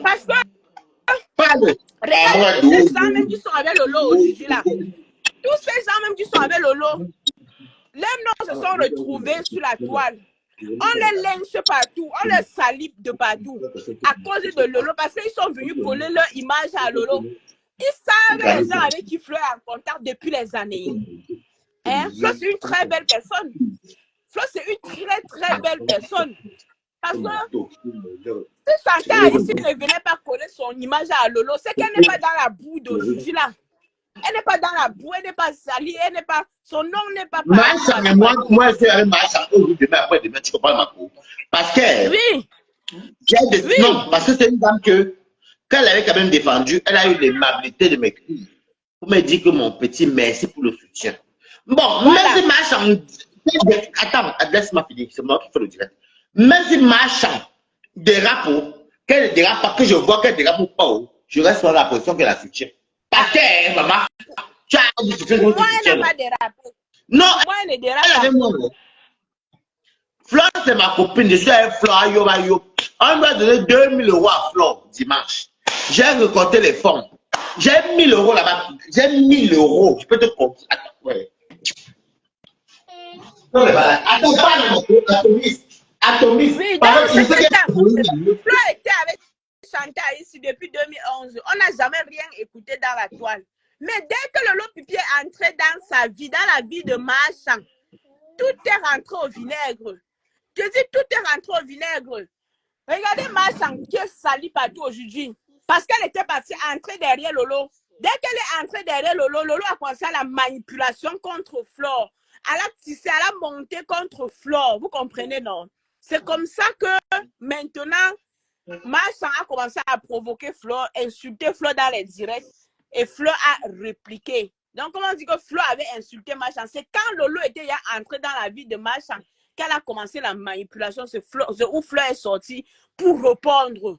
Parce que, regarde, tous ces gens même qui sont avec Lolo aujourd'hui là, tous ces gens même qui sont avec Lolo, les noms se sont retrouvés sur la toile. On les lynche partout, on les salit de partout à cause de Lolo parce qu'ils sont venus coller leur image à Lolo. Ils savent les gens avec qui Fleur est en contact depuis les années. Hein? Fleur, c'est une très belle personne. Fleur, c'est une très belle personne. Parce que si Chantal ici ne venait pas coller son image à Lolo, c'est qu'elle n'est pas dans la boue d'aujourd'hui là. Elle n'est pas dans la boue, elle n'est pas salie, elle n'est pas. Son nom n'est pas. Moi, je vais Marchand demain, après demain, tu comprends ma cour. Parce que. Oui. Non, parce que c'est une dame que, quand elle avait quand même défendu, elle a eu l'aimabilité de m'écrire pour me dire que mon petit, merci pour le soutien. Bon, voilà. Même si Marchand. Attends, laisse-moi finir, c'est moi qui fais le direct. Même si Marchand dérape, qu'elle dérape pas, que je vois qu'elle dérape ou pas, je reste sur la position qu'elle a soutien. Parce que, maman, tu as dit moi, elle n'a pas dérapé. Non, moi, elle ne dérape pas. Flore, c'est ma copine. Je suis avec Flore. On doit donner 2000 € à Flore dimanche. J'ai récolté les fonds. j'ai 1000 euros là-bas. J'ai 1000 euros. Je peux te comprendre. Attends, ouais. Non, mais voilà. Attends, pas Atomis. Oui, Pendant donc qu'il c'est sait que que Flo était avec Chantal ici depuis 2011. On n'a jamais rien écouté dans la toile. Mais dès que Lolo Pipi est entré dans sa vie, dans la vie de Marchand, tout est rentré au vinaigre. Je dis tout est rentré au vinaigre. Regardez Marchand qui est sali partout aujourd'hui. Parce qu'elle était partie entrer derrière Lolo. Dès qu'elle est entrée derrière Lolo, Lolo a commencé à la manipulation contre Flore. Elle a tissé, elle a monté contre Flore. Vous comprenez, non? C'est comme ça que maintenant, Marchand a commencé à provoquer Flore, insulter Flore dans les directs. Et Flore a répliqué. Donc, comment on dit que Flore avait insulté Marchand? C'est quand Lolo était entré dans la vie de Marchand qu'elle a commencé la manipulation. C'est où Flore est sortie pour répondre.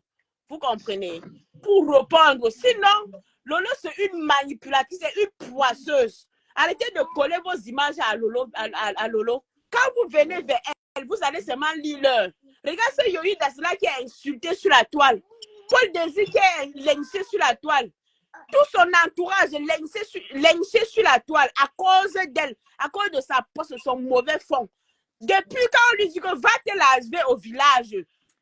Vous comprenez? Pour répondre. Sinon, Lolo, c'est une manipulatrice, c'est une poisseuse. Arrêtez de coller vos images à Lolo. À Lolo. Quand vous venez vers elle, vous allez seulement lire l'heure. Regarde ce Yoyi Dasla qui a insulté sur la toile. Paul Désir qui a lynché sur la toile. Tout son entourage est lynché sur la toile à cause d'elle, à cause de sa poste, son mauvais fond. Depuis quand on lui dit que va te laver au village,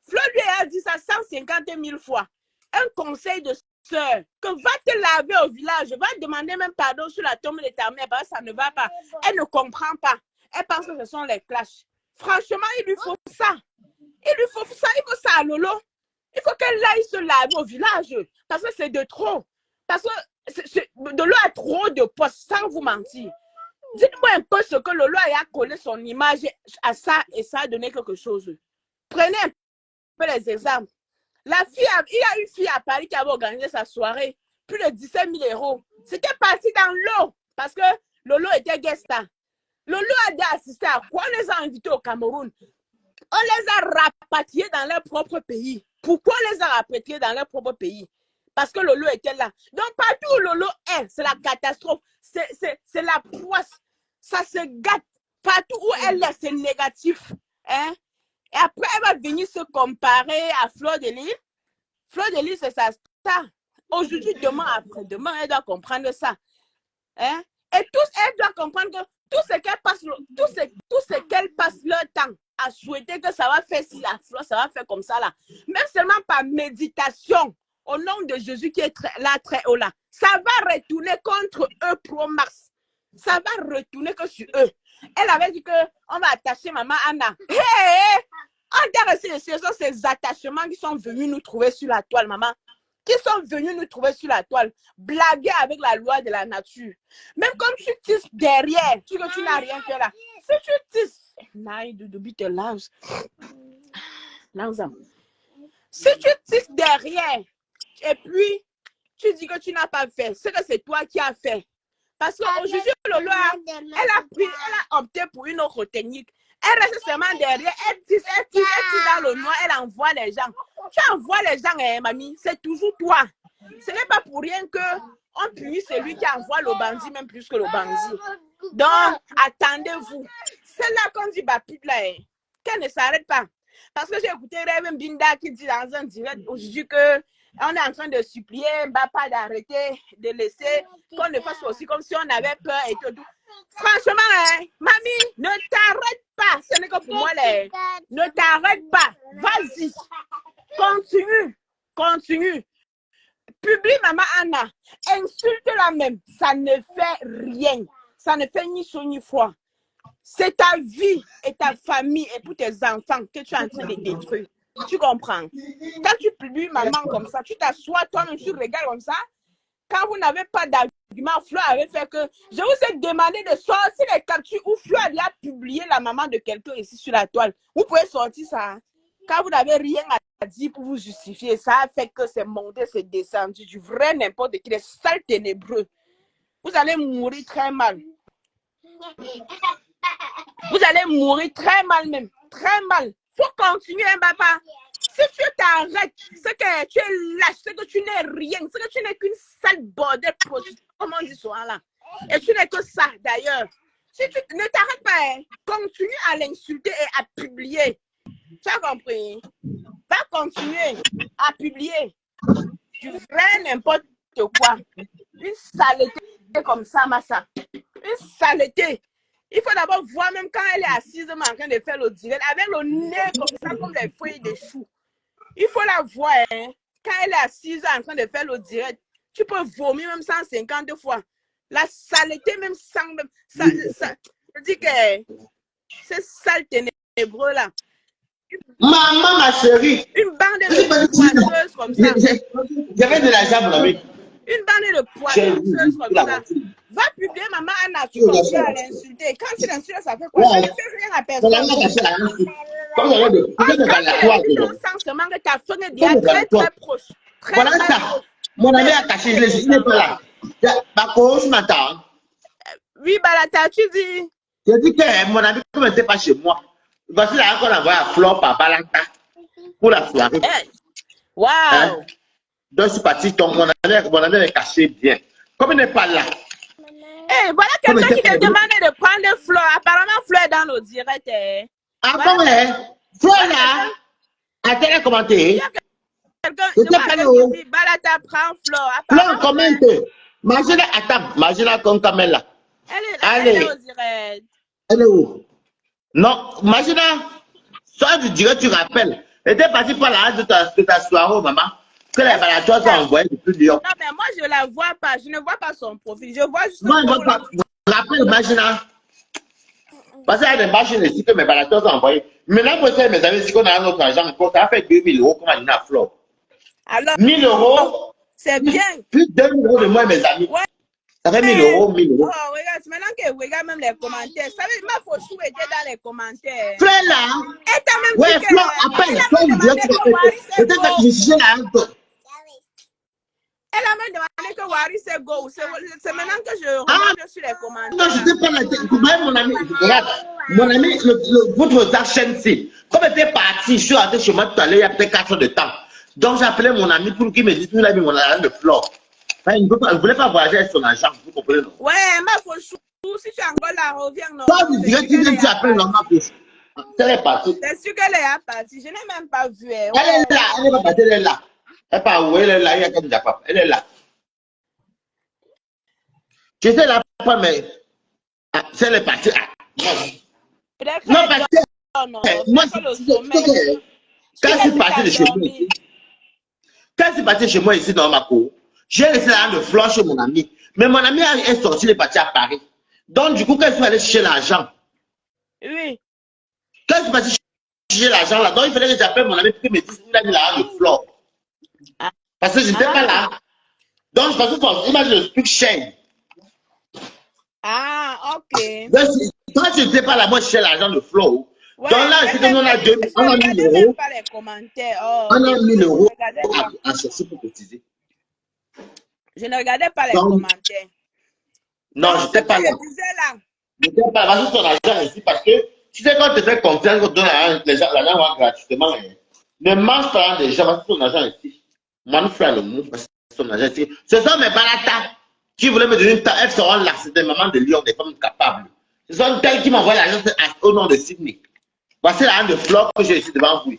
Flo lui a dit ça 150 000 fois. Un conseil de sœur, que va te laver au village, va demander même pardon sur la tombe de ta mère, parce que ça ne va pas. Elle ne comprend pas. Elle pense que ce sont les clashs. Franchement, il lui faut ça. Il lui faut ça, il faut ça à Lolo. Il faut qu'elle aille se laver au village, parce que c'est de trop. Parce que Lolo a trop de postes, sans vous mentir. Dites-moi un peu ce que Lolo a collé son image à ça et ça a donné quelque chose. Prenez un peu les exemples. Il y a une fille à Paris qui avait organisé sa soirée, plus de 17 000 euros. C'était parti dans l'eau parce que Lolo était guest star. Lolo a dû assister à quoi? On les a invités au Cameroun. On les a rapatriés dans leur propre pays. Pourquoi on les a rapatriés dans leur propre pays? Parce que Lolo était là. Donc, partout où Lolo est, c'est la catastrophe. C'est la poisse. Ça se gâte. Partout où elle est, c'est négatif. Hein? Et après, elle va venir se comparer à Fleur de Lys. Fleur de Lys, c'est sa star. Aujourd'hui, demain, après-demain, elle doit comprendre ça. Hein? Et elle doit comprendre que tout ce qu'elle passe leur temps à souhaiter que ça va faire ci, la Fleur, ça va faire comme ça là. Même seulement par méditation, au nom de Jésus qui est là, très haut là, ça va retourner contre eux pro Mars. Ça va retourner que sur eux. Elle avait dit qu'on va attacher maman Anna. Hey! On t'a reçu ces attachements qui sont venus nous trouver sur la toile, maman. Qui sont venus nous trouver sur la toile. Blaguer avec la loi de la nature. Même comme tu tisses derrière, tu n'as rien fait là. Si tu tisses, si tu tisses derrière, et puis tu dis que tu n'as pas fait, c'est que c'est toi qui as fait. Parce qu'aujourd'hui, Lolo, elle a opté pour une autre technique. Elle reste seulement derrière, elle tisse dans le noir, elle envoie les gens. Tu envoies les gens, mamie, c'est toujours toi. Ce n'est pas pour rien qu'on punit celui qui envoie le bandit, même plus que le bandit. Donc, attendez-vous. C'est là qu'on dit, bah, pute là, qu'elle ne s'arrête pas. Parce que j'ai écouté Raven Binda qui dit dans un direct aujourd'hui que on est en train de supplier Mbappa d'arrêter, de laisser qu'on le fasse aussi comme si on avait peur et tout. Franchement, mamie, ne t'arrête pas. Ce n'est que pour moi, ne t'arrête pas. Vas-y. Continue. Publie maman Anna. Insulte-la même. Ça ne fait rien. Ça ne fait ni chaud ni froid. C'est ta vie et ta famille et pour tes enfants que tu es en train de détruire. Tu comprends? Quand tu publies maman comme ça, tu t'assois toi-même, tu regardes comme ça. Quand vous n'avez pas d'argument, Flo avait fait que je vous ai demandé de sortir les captures où Flo a publié la maman de quelqu'un ici sur la toile. Vous pouvez sortir ça. Quand vous n'avez rien à dire pour vous justifier, ça a fait que c'est monté, c'est descendu. Du vrai n'importe qui, des sales ténébreux. Vous allez mourir très mal. Vous allez mourir très mal même. Très mal. Faut continuer, hein, papa. Si tu t'arrêtes, c'est que tu es lâche, c'est que tu n'es rien, c'est que tu n'es qu'une sale bordel prostituée, comme on dit souvent là. Et tu n'es que ça, d'ailleurs. Si tu ne t'arrêtes pas, hein, continue à l'insulter et à publier. Tu as compris? Va continuer à publier du vrai n'importe quoi? Une saleté comme ça, Massa. Une saleté. Il faut d'abord voir même quand elle est assise en train de faire le direct, avec le nez comme ça, comme les feuilles de chou. Il faut la voir, hein. Quand elle est assise en train de faire le direct, tu peux vomir même 150 fois. La saleté, même sans... Même, ça, je dis que c'est sale ténébreux là. Maman, ma chérie. Une bande de poisseuses comme ça. J'avais de l'argent, mon ami. Une bande de poisseuses comme ça. Va publier maman Anna, tu continues à l'insulter. Quand tu l'insultes, ça fait quoi? Ça ne fait rien à personne. Comme j'avais de seulement que ta femme est très très proche. Voilà ça. Mon ami a caché, il n'est pas là. Par contre, je m'attends. Oui, Balata, tu dis. Je dis que mon ami, comme il n'était pas chez moi, voici là qu'on envoie à Flore par Balata pour la soirée. Waouh! Hein? Donc, c'est parti, mon ami est caché bien. Comme il n'est pas là. Eh, voilà quelqu'un qui te demande de prendre Flore. Apparemment, Flore est dans nos directs. Ah bon, Flore là, a-t-elle commenté? Quelqu'un qui dit Balata prend Flore. Flore commente. Imagine à table, imagine comme Camilla. Elle est au direct. Elle est où? Non, imagine, soit tu dirais, tu rappelles. Elle était partie par la de ta soirée, maman. Que les baladeurs sont envoyés depuis Lyon. Non, mais moi, je ne la vois pas. Je ne vois pas son profil. Je vois juste. Moi, je ne vois pas. Rappelle, imagine. Parce qu'il y a des machines ici que mes baladeurs sont envoyés. Maintenant, pour ça, mes amis, si on a un autre argent, ça a fait 2000 euros, comme on dit à Flore. Alors, 1000 euros. C'est bien. Plus de 2000 euros de moi, mes amis. Ouais. Ça fait 1000 euros, 1000 euros. Oh, regarde, maintenant que regarde même les commentaires. Ça veut dire ma Fochou était dans les commentaires. Fleur là. Elle t'a même dit ouais, que... Fleur, appelle. Fleur, il dirait que peut-être que je suis là. Elle a même demandé que Wari c'est go. C'est maintenant que je regarde sur les commentaires. Non, je ne sais pas la tête. Mon ami, regarde. Mon ami, votre chaîne-ci. Comme elle était partie, je suis rentré chez moi tout à l'heure, il y a peut-être 4 heures de temps. Donc, j'ai appelé mon ami pour qu'il me dise, il a mis mon argent de Flore. Enfin, il ne voulait pas voyager avec son argent, vous comprenez, non? Ouais, ma Fochou, si tu es encore là, reviens. Non, toi, tu dirais que tu appelles normalement pour. Elle est partie. C'est sûr qu'elle est partie. Je n'ai même pas vu. Elle est là, elle n'est pas partie, elle est là. Elle n'est pas où, elle est là, il y a comme Japap. Elle est là. Je sais là, mais. Si elle est partie. Non, parce que. Moi, quand je suis parti de chez moi, quand je suis parti chez moi ici dans ma cour, j'ai laissé l'argent de Flore chez mon ami. Mais mon ami est sorti, il est parti à Paris. Donc, du coup, quand je suis allé chercher l'argent, oui. Quand je suis parti chercher l'argent là, donc il fallait que j'appelle mon ami pour qu'il me dise qu'il a mis l'argent de Flore. Parce que je n'étais pas là. Donc, je pensais qu'il m'a dit le truc chaîne. Ah, ok. Donc, quand je n'étais pas là, moi, je cherchais l'argent de Flore. Ouais, donc là, c'est que nous, on a 1000 euros. Pas les commentaires. Oh, on a 1000 euros à chercher pour cotiser. Je ne regardais pas les commentaires. Non, je n'étais pas là. Je n'étais pas là. Parce que ton argent ici, parce que tu sais, quand tu te fais confiance, quand tu donnes l'argent gratuitement, ne mange pas des gens, parce que ton argent ici. Moi, nous faisons le mot, parce que ton argent ici. Ce sont mes balatas qui voulaient me donner une taille. Elles seront là, c'est des mamans de Lyon, des femmes capables. Ce sont elles qui m'envoient l'argent au nom de Sydney. Voici l'argent de Flore que j'ai ici devant vous.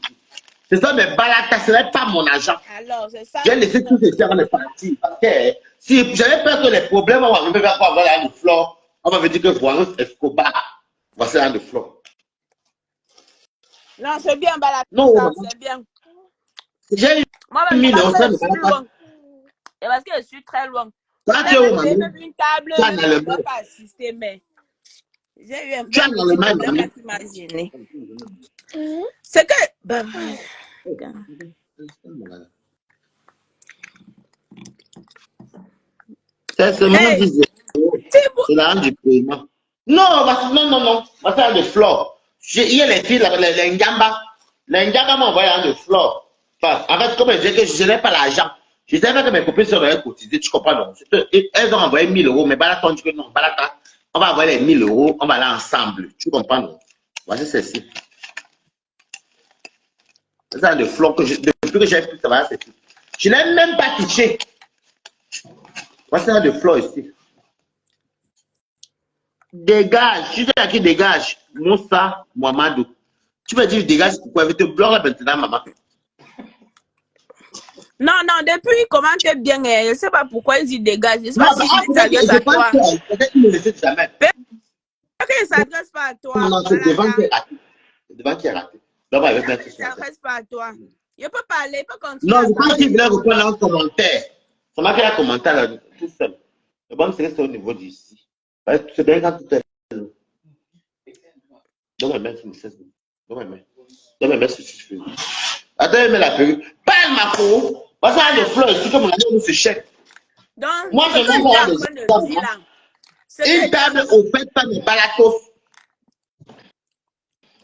Ce sont mes balatas, ce n'est pas mon argent. Alors, c'est ça. J'ai laissé tout ces avant de partir. Parce que si j'avais peur que les problèmes vont arriver vers quoi avoir l'argent de Flore, on va me dire que voilà, Escobar. Voici l'argent de Flore. Non, c'est bien, Balata. Non, c'est bien. J'ai eu 1000 euros. Et parce que je suis très loin. Quand tu es au Mali, une table, je ne peux pas assister, mais j'ai eu un peu de problème à t'imaginer. C'est que... Ben, c'est seulement 10 euros. C'est l'argent du paiement. Non, non. C'est l'argent de Flore. Il y a les filles, les Ngamba. Les Ngamba m'ont envoyé l'argent de Flore. Enfin, en fait, comme je disais que je n'ai pas l'argent. Je savais que mes copines seraient cotisées, tu comprends, non? Elles ont envoyé 1000 euros, mais Balata, on dit que non, Balata, on va envoyer les 1000 euros, on va aller ensemble. Tu comprends, non? Voici ceci. C'est ça de Flore que depuis que j'ai pu travailler, c'est tout. Je n'ai même pas touché. Voici ça de Flore ici. Dégage, tu sais à qui dégage? Moussa Mohamedou. Tu me dis dégage, pourquoi je te bloque là maintenant, maman? Non, non, depuis il commente bien. Je ne sais pas pourquoi il dit dégage. Je ne sais Non, pas s'il s'adresse à toi. peut-être qu'il ne le sait jamais. Peut-être qu'il ne s'adresse pas à toi. Non, c'est devant qui est raté. C'est devant qui est raté. D'abord, il veut mettre Il ne sur la tête. s'adresse pas à toi. Il peut parler, il peut continuer Non, à je pense parler. qu'il voulait répondre à un commentaire. Ça m'a fait un commentaire là, tout seul. Le bon, c'est au niveau d'ici. C'est bien quand tout est. Donne-moi mettre sur le 16. Donne-moi mettre sur le 16. Attends, il met la perruque. Parle ma peau. Parce qu'il y a des fleurs ici, comme on a dit, se chèque. Donc, Moi, ce je que n'ai tu es pas en de train de dire là. Une table au fait pas n'est pas la sauce.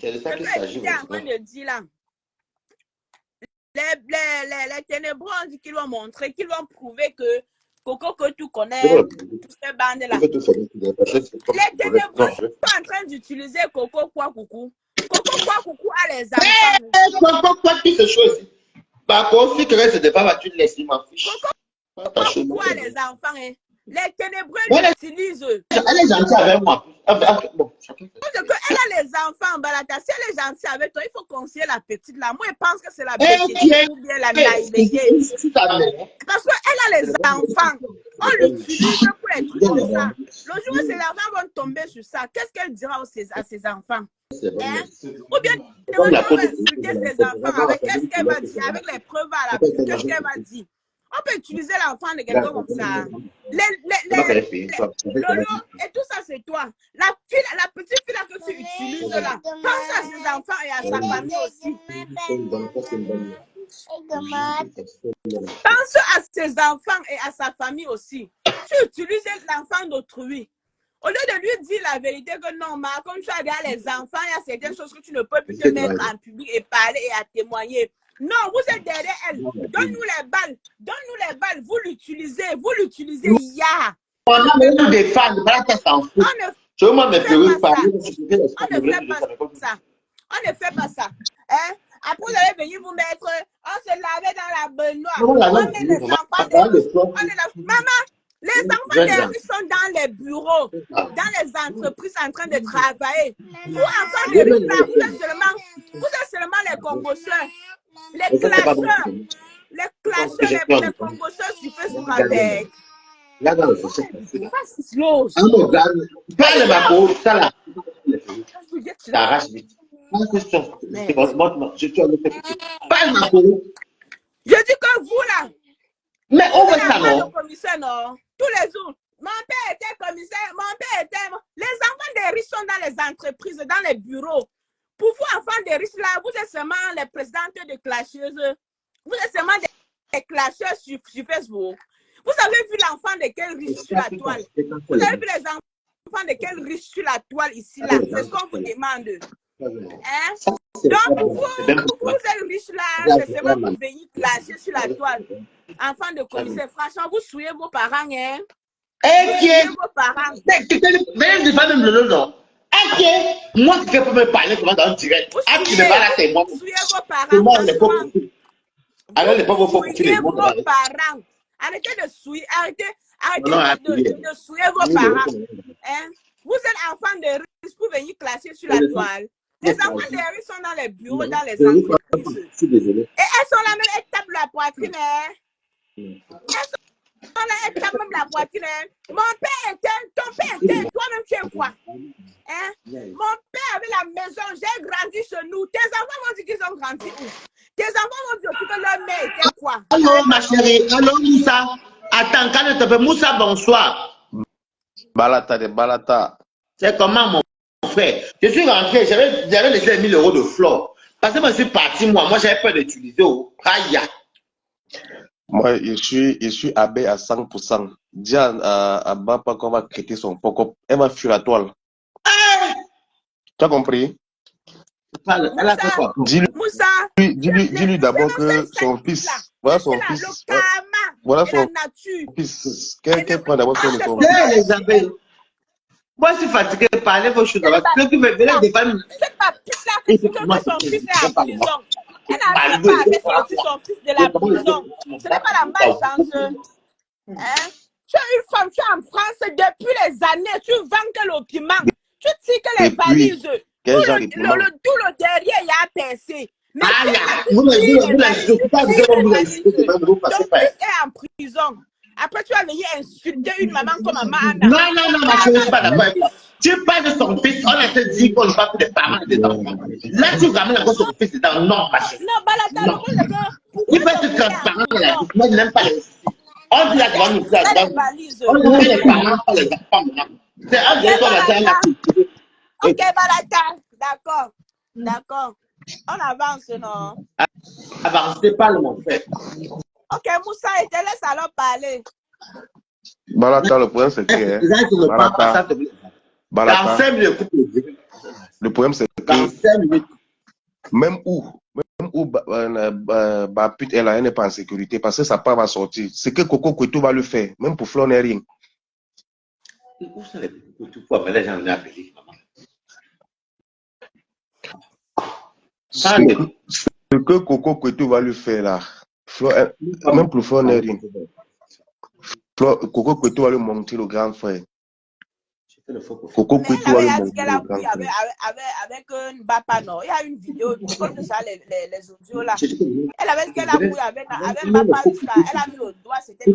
C'est de ça qu'il s'agit. Ce que tu es en train de dire là. Les ténébreux ont dit qu'ils vont montrer, qu'ils vont prouver que Coco, que tu connais, toutes ces bandes-là. Les ténébreux sont en train d'utiliser Coco quoi coucou. Coco quoi coucou a les enfants. Coco quoi toutes ces choses. Par contre, si tu restes de pas, tu laisses, il m'en fiche. Coco quoi coucou a les enfants. Hein. Les ténébreux l'utilisent. Elle est gentille avec moi. Bon, elle a les enfants, Balata. Si elle est gentille avec toi, il faut conseiller la petite là. Moi, je pense que c'est la petite ou bien la naïveté. Parce qu'elle a les enfants. On l'utilise pour les trucs comme ça. Le jour où ses enfants vont tomber sur ça, qu'est-ce qu'elle dira à ses enfants? Hein? Ou bien, elle va insulter ses enfants avec qu'est-ce qu'elle va dire? Avec les preuves à la petite, qu'est-ce qu'elle va dire? On peut utiliser l'enfant de quelqu'un comme ça. Lolo, et tout ça, c'est toi. La petite fille là que tu utilises là, pense à ses enfants et à sa famille aussi. Pense à ses enfants et à sa famille aussi. Tu utilises l'enfant d'autrui. Au lieu de lui dire la vérité que non, mais comme tu as derrière les enfants, il y a certaines choses que tu ne peux plus te mettre en public et parler et à témoigner. Non, vous êtes derrière elle. Donne-nous les balles. Donne-nous les balles. Vous l'utilisez. Vous l'utilisez. Ya. On a même des fans. Voilà, ça s'en fout. Je veux me faire parler. On ne fait pas ça. On ne fait pas ça. Hein? Après, vous allez venir vous mettre. On se lavait dans la baignoire. On met les enfants des... Maman, les enfants des rues sont dans les bureaux, dans les entreprises en train de travailler. Vous, enfants des rues, là, vous êtes seulement les congosseurs. Les clasheurs, les congosseurs sur Facebook avec. Parle ma peau, ça là. T'arraches vite. Parle ma peau. Je dis que vous là. Mais on veut ça, non? Commissaire, non? Tous les jours. Mon père était commissaire, mon père était... Les enfants des riches sont dans les entreprises, dans les bureaux. Pour vous, enfants des riches, là, vous êtes seulement les présidentes de clasheuses. Vous êtes seulement des clasheurs sur Facebook. Vous avez vu l'enfant de quel riche sur la toile? Vous avez vu les enfants de quel riche sur la toile ici, là? C'est ce qu'on vous demande. Hein? Donc, pour vous êtes riches, là, c'est seulement pour venir clasher sur la toile. Enfants de commissaire, franchement, vous souillez vos parents, hein? Vous souillez vos parents. Mais je ne pas même le nom. Ok, moi qui peux me parler comment dans le direct. Ah, tu ne vas là, c'est moi. Vous souillez vos parents. Alors, les pauvres vous souillez vos parents. Arrêtez de souiller, arrêtez de souiller vos parents. Hein? Vous êtes enfants de riches pour venir clasher sur la toile. Les enfants de riches sont dans les bureaux, dans les entreprises. Et elles sont là même, elles tapent la poitrine. Elles sont là, elles tapent même la poitrine. Mon père était, ton père était, toi-même tu es quoi? Hein? Mon père avait la maison, j'ai grandi chez nous. Tes enfants vont dire qu'ils ont grandi où? Tes enfants vont dire que leur mère était quoi? Allô, ma chérie. Allô, Moussa. Attends, quand je t'appelle Moussa, bonsoir. Balata de Balata. C'est comment, mon frère? Je suis rentré, j'avais laissé 1000 € de flore. Parce que je suis parti, moi j'avais peur d'utiliser au Raya. Moi, je suis abbé à 100%. Dis à Bapa qu'on va quitter son poco. Elle va fuir la toile. Tu as compris? Elle a fait quoi? Dis-lui d'abord que son fils, voilà son fils, voilà son fils, qu'elle prend d'abord soin de son fils. Moi, je suis fatigué de parler vos choses. Ceux qui me veulent défendre. C'est pas plus là que son fils est en prison. Elle n'arrive pas à faire sortir son fils de la prison. Ce n'est pas la malchance. Hein? Tu es une femme, tu es en France depuis les années, tu vends que l'oppiment. Tu tires que les valises. Tout le derrière, il y a percé. Mais Ah, si ya, une vous fille ne rivalise, pas si dire que vous rivalise, insultez, vous passez ton pas. fils est en prison. Après, tu vas venir insulter une maman comme maman Anna. Non, non, non, ma chérie, je suis pas d'accord. Fils. Tu parles de son fils, on a te dit qu'on ne parle plus des parents et des enfants. Là, tu ramènes encore son fils dedans. Non, ma chérie. Non, Balata, le Non. problème c'est que pourquoi Il faut ton être fils est en transparent dans la prison? vie. Moi, je n'aime pas les soucis. On dit Mais la si grande histoire. elle rivalise. On dit les parents, pas les enfants maintenant. C'est un Ok, des qu'on a fait la Balata. culture. Ok, Balata. D'accord. D'accord. On avance, non? Avancez pas, mon frère. Ok, Moussa, je te laisse alors parler. Balata, le problème c'est que... Là, tu ne parles pas ça, te plaît. Dans Balata, 5 minutes, écoute le jeu. le problème c'est Dans que 5 minutes. même où Baput elle n'est pas en sécurité parce que sa part va sortir. Ce que Coco Kweto va lui faire, même pour Flo n'est rien. Où sont les tout pour appeler les gens à appeler, maman? Ce que Coco Kweto va lui faire là, même pour Flo n'est rien. Coco Kweto va lui monter le grand frère. Coco Mais Kweto elle va lui avait dit monter qu'elle le a grand couillé frère. avec un Bapa, non? Il y a une vidéo, tu peux que ça, les audios là. Elle avait dit qu'elle a couillé avec Bapa, elle a mis le doigt, c'était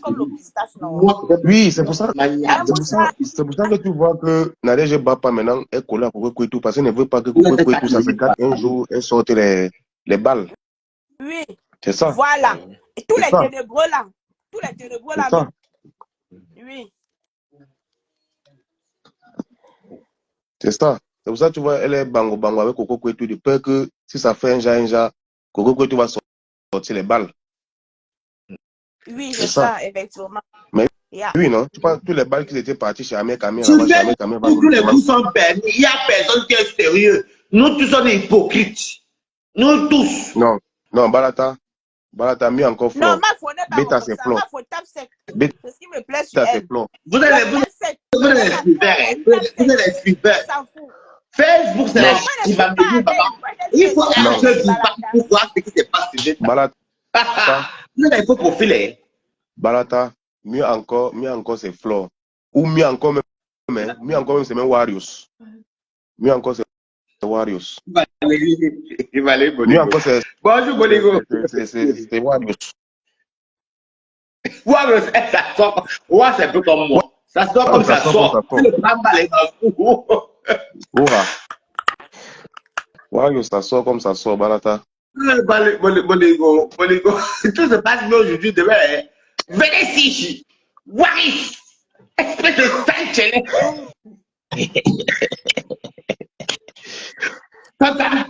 comme le pistache, non? Oui, c'est pour ça. Hein, Moussa? C'est pour ça que tu vois que Nadège Bapa maintenant est collé à Coco Kweto parce qu'elle ne veut pas que Coco Kweto ça se gâte un jour et sorte les balles. Oui. C'est ça. Voilà. Et tous C'est les ça. ténébreux là. Tous les ténébreux là. C'est ça. Oui. C'est ça. C'est pour ça que tu vois, elle est bango bango avec Coco Kweto de peur que si ça fait un jar, Coco Kweto va sortir les balles. Oui, C'est c'est ça. ça, effectivement. Mais Yeah. oui, non? Tu penses tous les balles qui étaient partis chez Amé Kamé, Tu là-bas, chez sais, Amé Kamé, tous les coups sont permis. Il n'y a personne qui est sérieux. Nous tous sommes hypocrites. Nous tous. Non, non, Balata, mieux encore Non, Flore. ma faute n'est pas Beta, comme c'est ça. Flore. Ma faute tape sec. Beta, C'est ce qui me plaît sur c'est elle. Flore. Vous Elle êtes tape sec. les Elle s'en fout. suiveurs. Elle Vous tape êtes sec. les suiveurs. Elle s'en fout. Facebook, c'est Non, la moi, je ne qui va suis me pas dire, maman. avec. Moi, je Il ne faut suis pas un jeu avec du parc Balata. pour voir ce qui se passe sur le Balata, Vous êtes un faux profil. Hein. Balata, mieux encore, c'est Flore. Ou mieux encore même, c'est même Warriors. Mieux encore, c'est Warriors. Il va aller, Mieux Boligo. encore, Bonjour, Boligo. c'est Warriors. Ouais, ça sort. Ouais, c'est un peu comme moi. Ça sort comme ça sort. Tu ne prends pas les enfants. Ouah. Warriors, ça sort comme ça sort, Balata. Boligo. Tout se passe bien aujourd'hui, demain. Hein. Venez ici. Waris. Espèce de sale. Papa,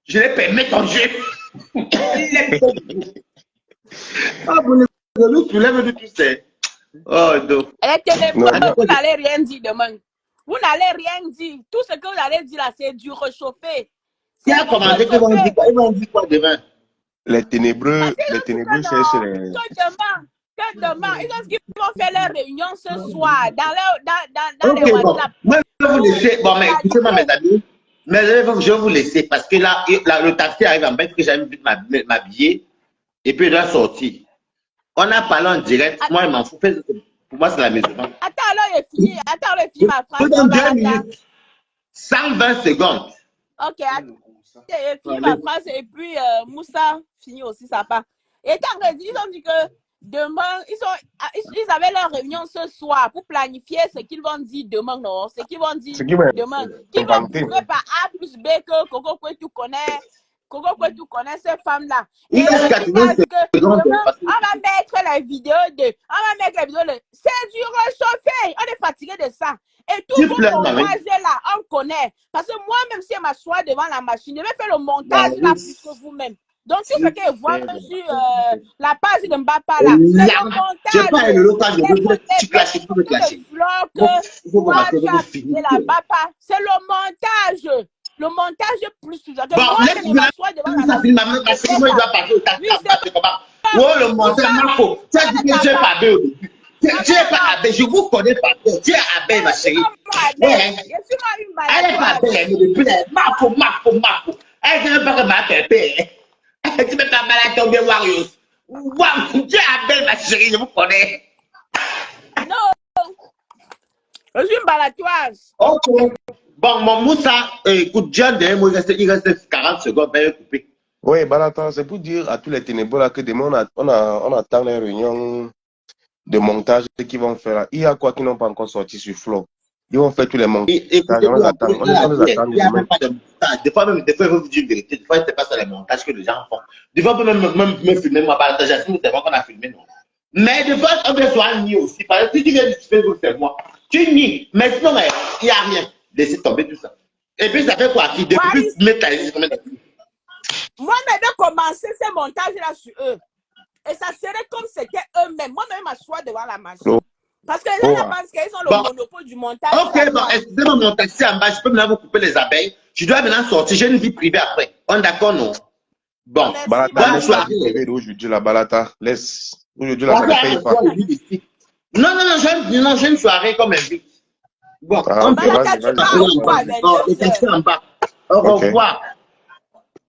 je vais permettre ton jeu. Ah, Boligo, tu lèves de tout ça. Oh, non. Elle est ténébreuse. Non, Vous n'allez rien dire demain. Vous n'allez rien dire. Tout ce que vous allez dire là, c'est du réchauffé. Qui a commandé qu'ils vont dire quoi? Ils vont dire quoi demain? les ténébreux cherchent les... Que demain, ils ont dit qu'ils vont faire leur réunion ce soir dans les Bon. WhatsApp. Moi, je vais vous laisser. Bon, mais écoutez-moi, mes amis. Mais je vais vous laisser parce que là, le taxi arrive en bête que j'avais vu m'habiller et puis il doit sortir. On a parlé en direct. Moi, je m'en fous. Pour moi, c'est la maison. Attends, alors, il est fini. Attends, il est fini ma phrase. Dans 2 minutes, 120 secondes. Ok, j'ai fini ma phrase et puis Moussa finit aussi sa part. Et quand ils ont dit que demain, ils avaient leur réunion ce soir pour planifier ce qu'ils vont dire demain, non? Ce qu'ils vont dire demain. Qu'ils vont prouver par A plus B que Coco Kweto connaît ces femmes-là. Et Il reste 80 secondes. demain, on va mettre les vidéos c'est du réchauffé. On est fatigué de ça. Et tout le montage là, on connaît. Parce que moi-même, si je m'assois devant la machine, je vais faire le montage là plus que vous-même. Donc, tout ce que vous voyez sur la page de Mbapa là, c'est le montage. Je pas le local, je veux tu clashes, tu veux clasher. Et la Mbapa, c'est le montage. Le montage plus tout ça. Moi, je m'assois devant la machine. Moi, il doit passer au taxi. Oh, le montage, Marco. Tu as dit que tu es pas belle au début. Tu n'es pas abbé, je vous connais pas. Tu es abbé, ma chérie. Elle est pas belle, elle me plaît. Marco. Elle ne veut pas que ma pépé. Tu ne peux pas mal tomber Warriors. Tu es abbé, ma chérie, je vous connais. Non. Je suis une balatoise. Ok. Bon, mon Moussa, écoute, John, il reste 40 secondes, ben, couper. Oui, Balata, c'est pour dire à tous les ténébreux là que demain on attend les réunions de montage qu'ils vont faire là. Il y a quoi qui n'ont pas encore sorti sur Flow. Ils vont faire tous les montages. Écoutez, On les attend. On les attend il n'y a demain. même pas de montage. Des fois, même, il faut vous dire une vérité. Des fois, c'est pas sur les montages que les gens font. Des fois, on peut même me filmer, moi, par exemple, j'assume que c'est moi qu'on a filmé, non. Mais des fois, on peut soit nier aussi. Par exemple, si tu viens du Facebook, c'est moi. Tu nies. Mais sinon, il n'y a rien. Laissez tomber tout ça. Et puis, ça fait quoi? Qui depuis mettre ta liste, combien de temps? Moi, mais de commencer ces montages-là sur eux. Et ça serait comme c'était eux-mêmes. Moi-même, m'asseoir devant la machine. Parce que les gens pensent qu'ils ont le monopole du montage. Ok, bon, excusez-moi, mon taxi en bas, je peux maintenant vous couper les abeilles. Je dois maintenant sortir, j'ai une vie privée après. On est d'accord, non? Bon, Balata, laisse la vie privée d'aujourd'hui, la Balata. Laisse. Aujourd'hui, la ne paye pas. Non, j'ai une soirée comme invite. Bon, on peut le taxi en bas. au revoir.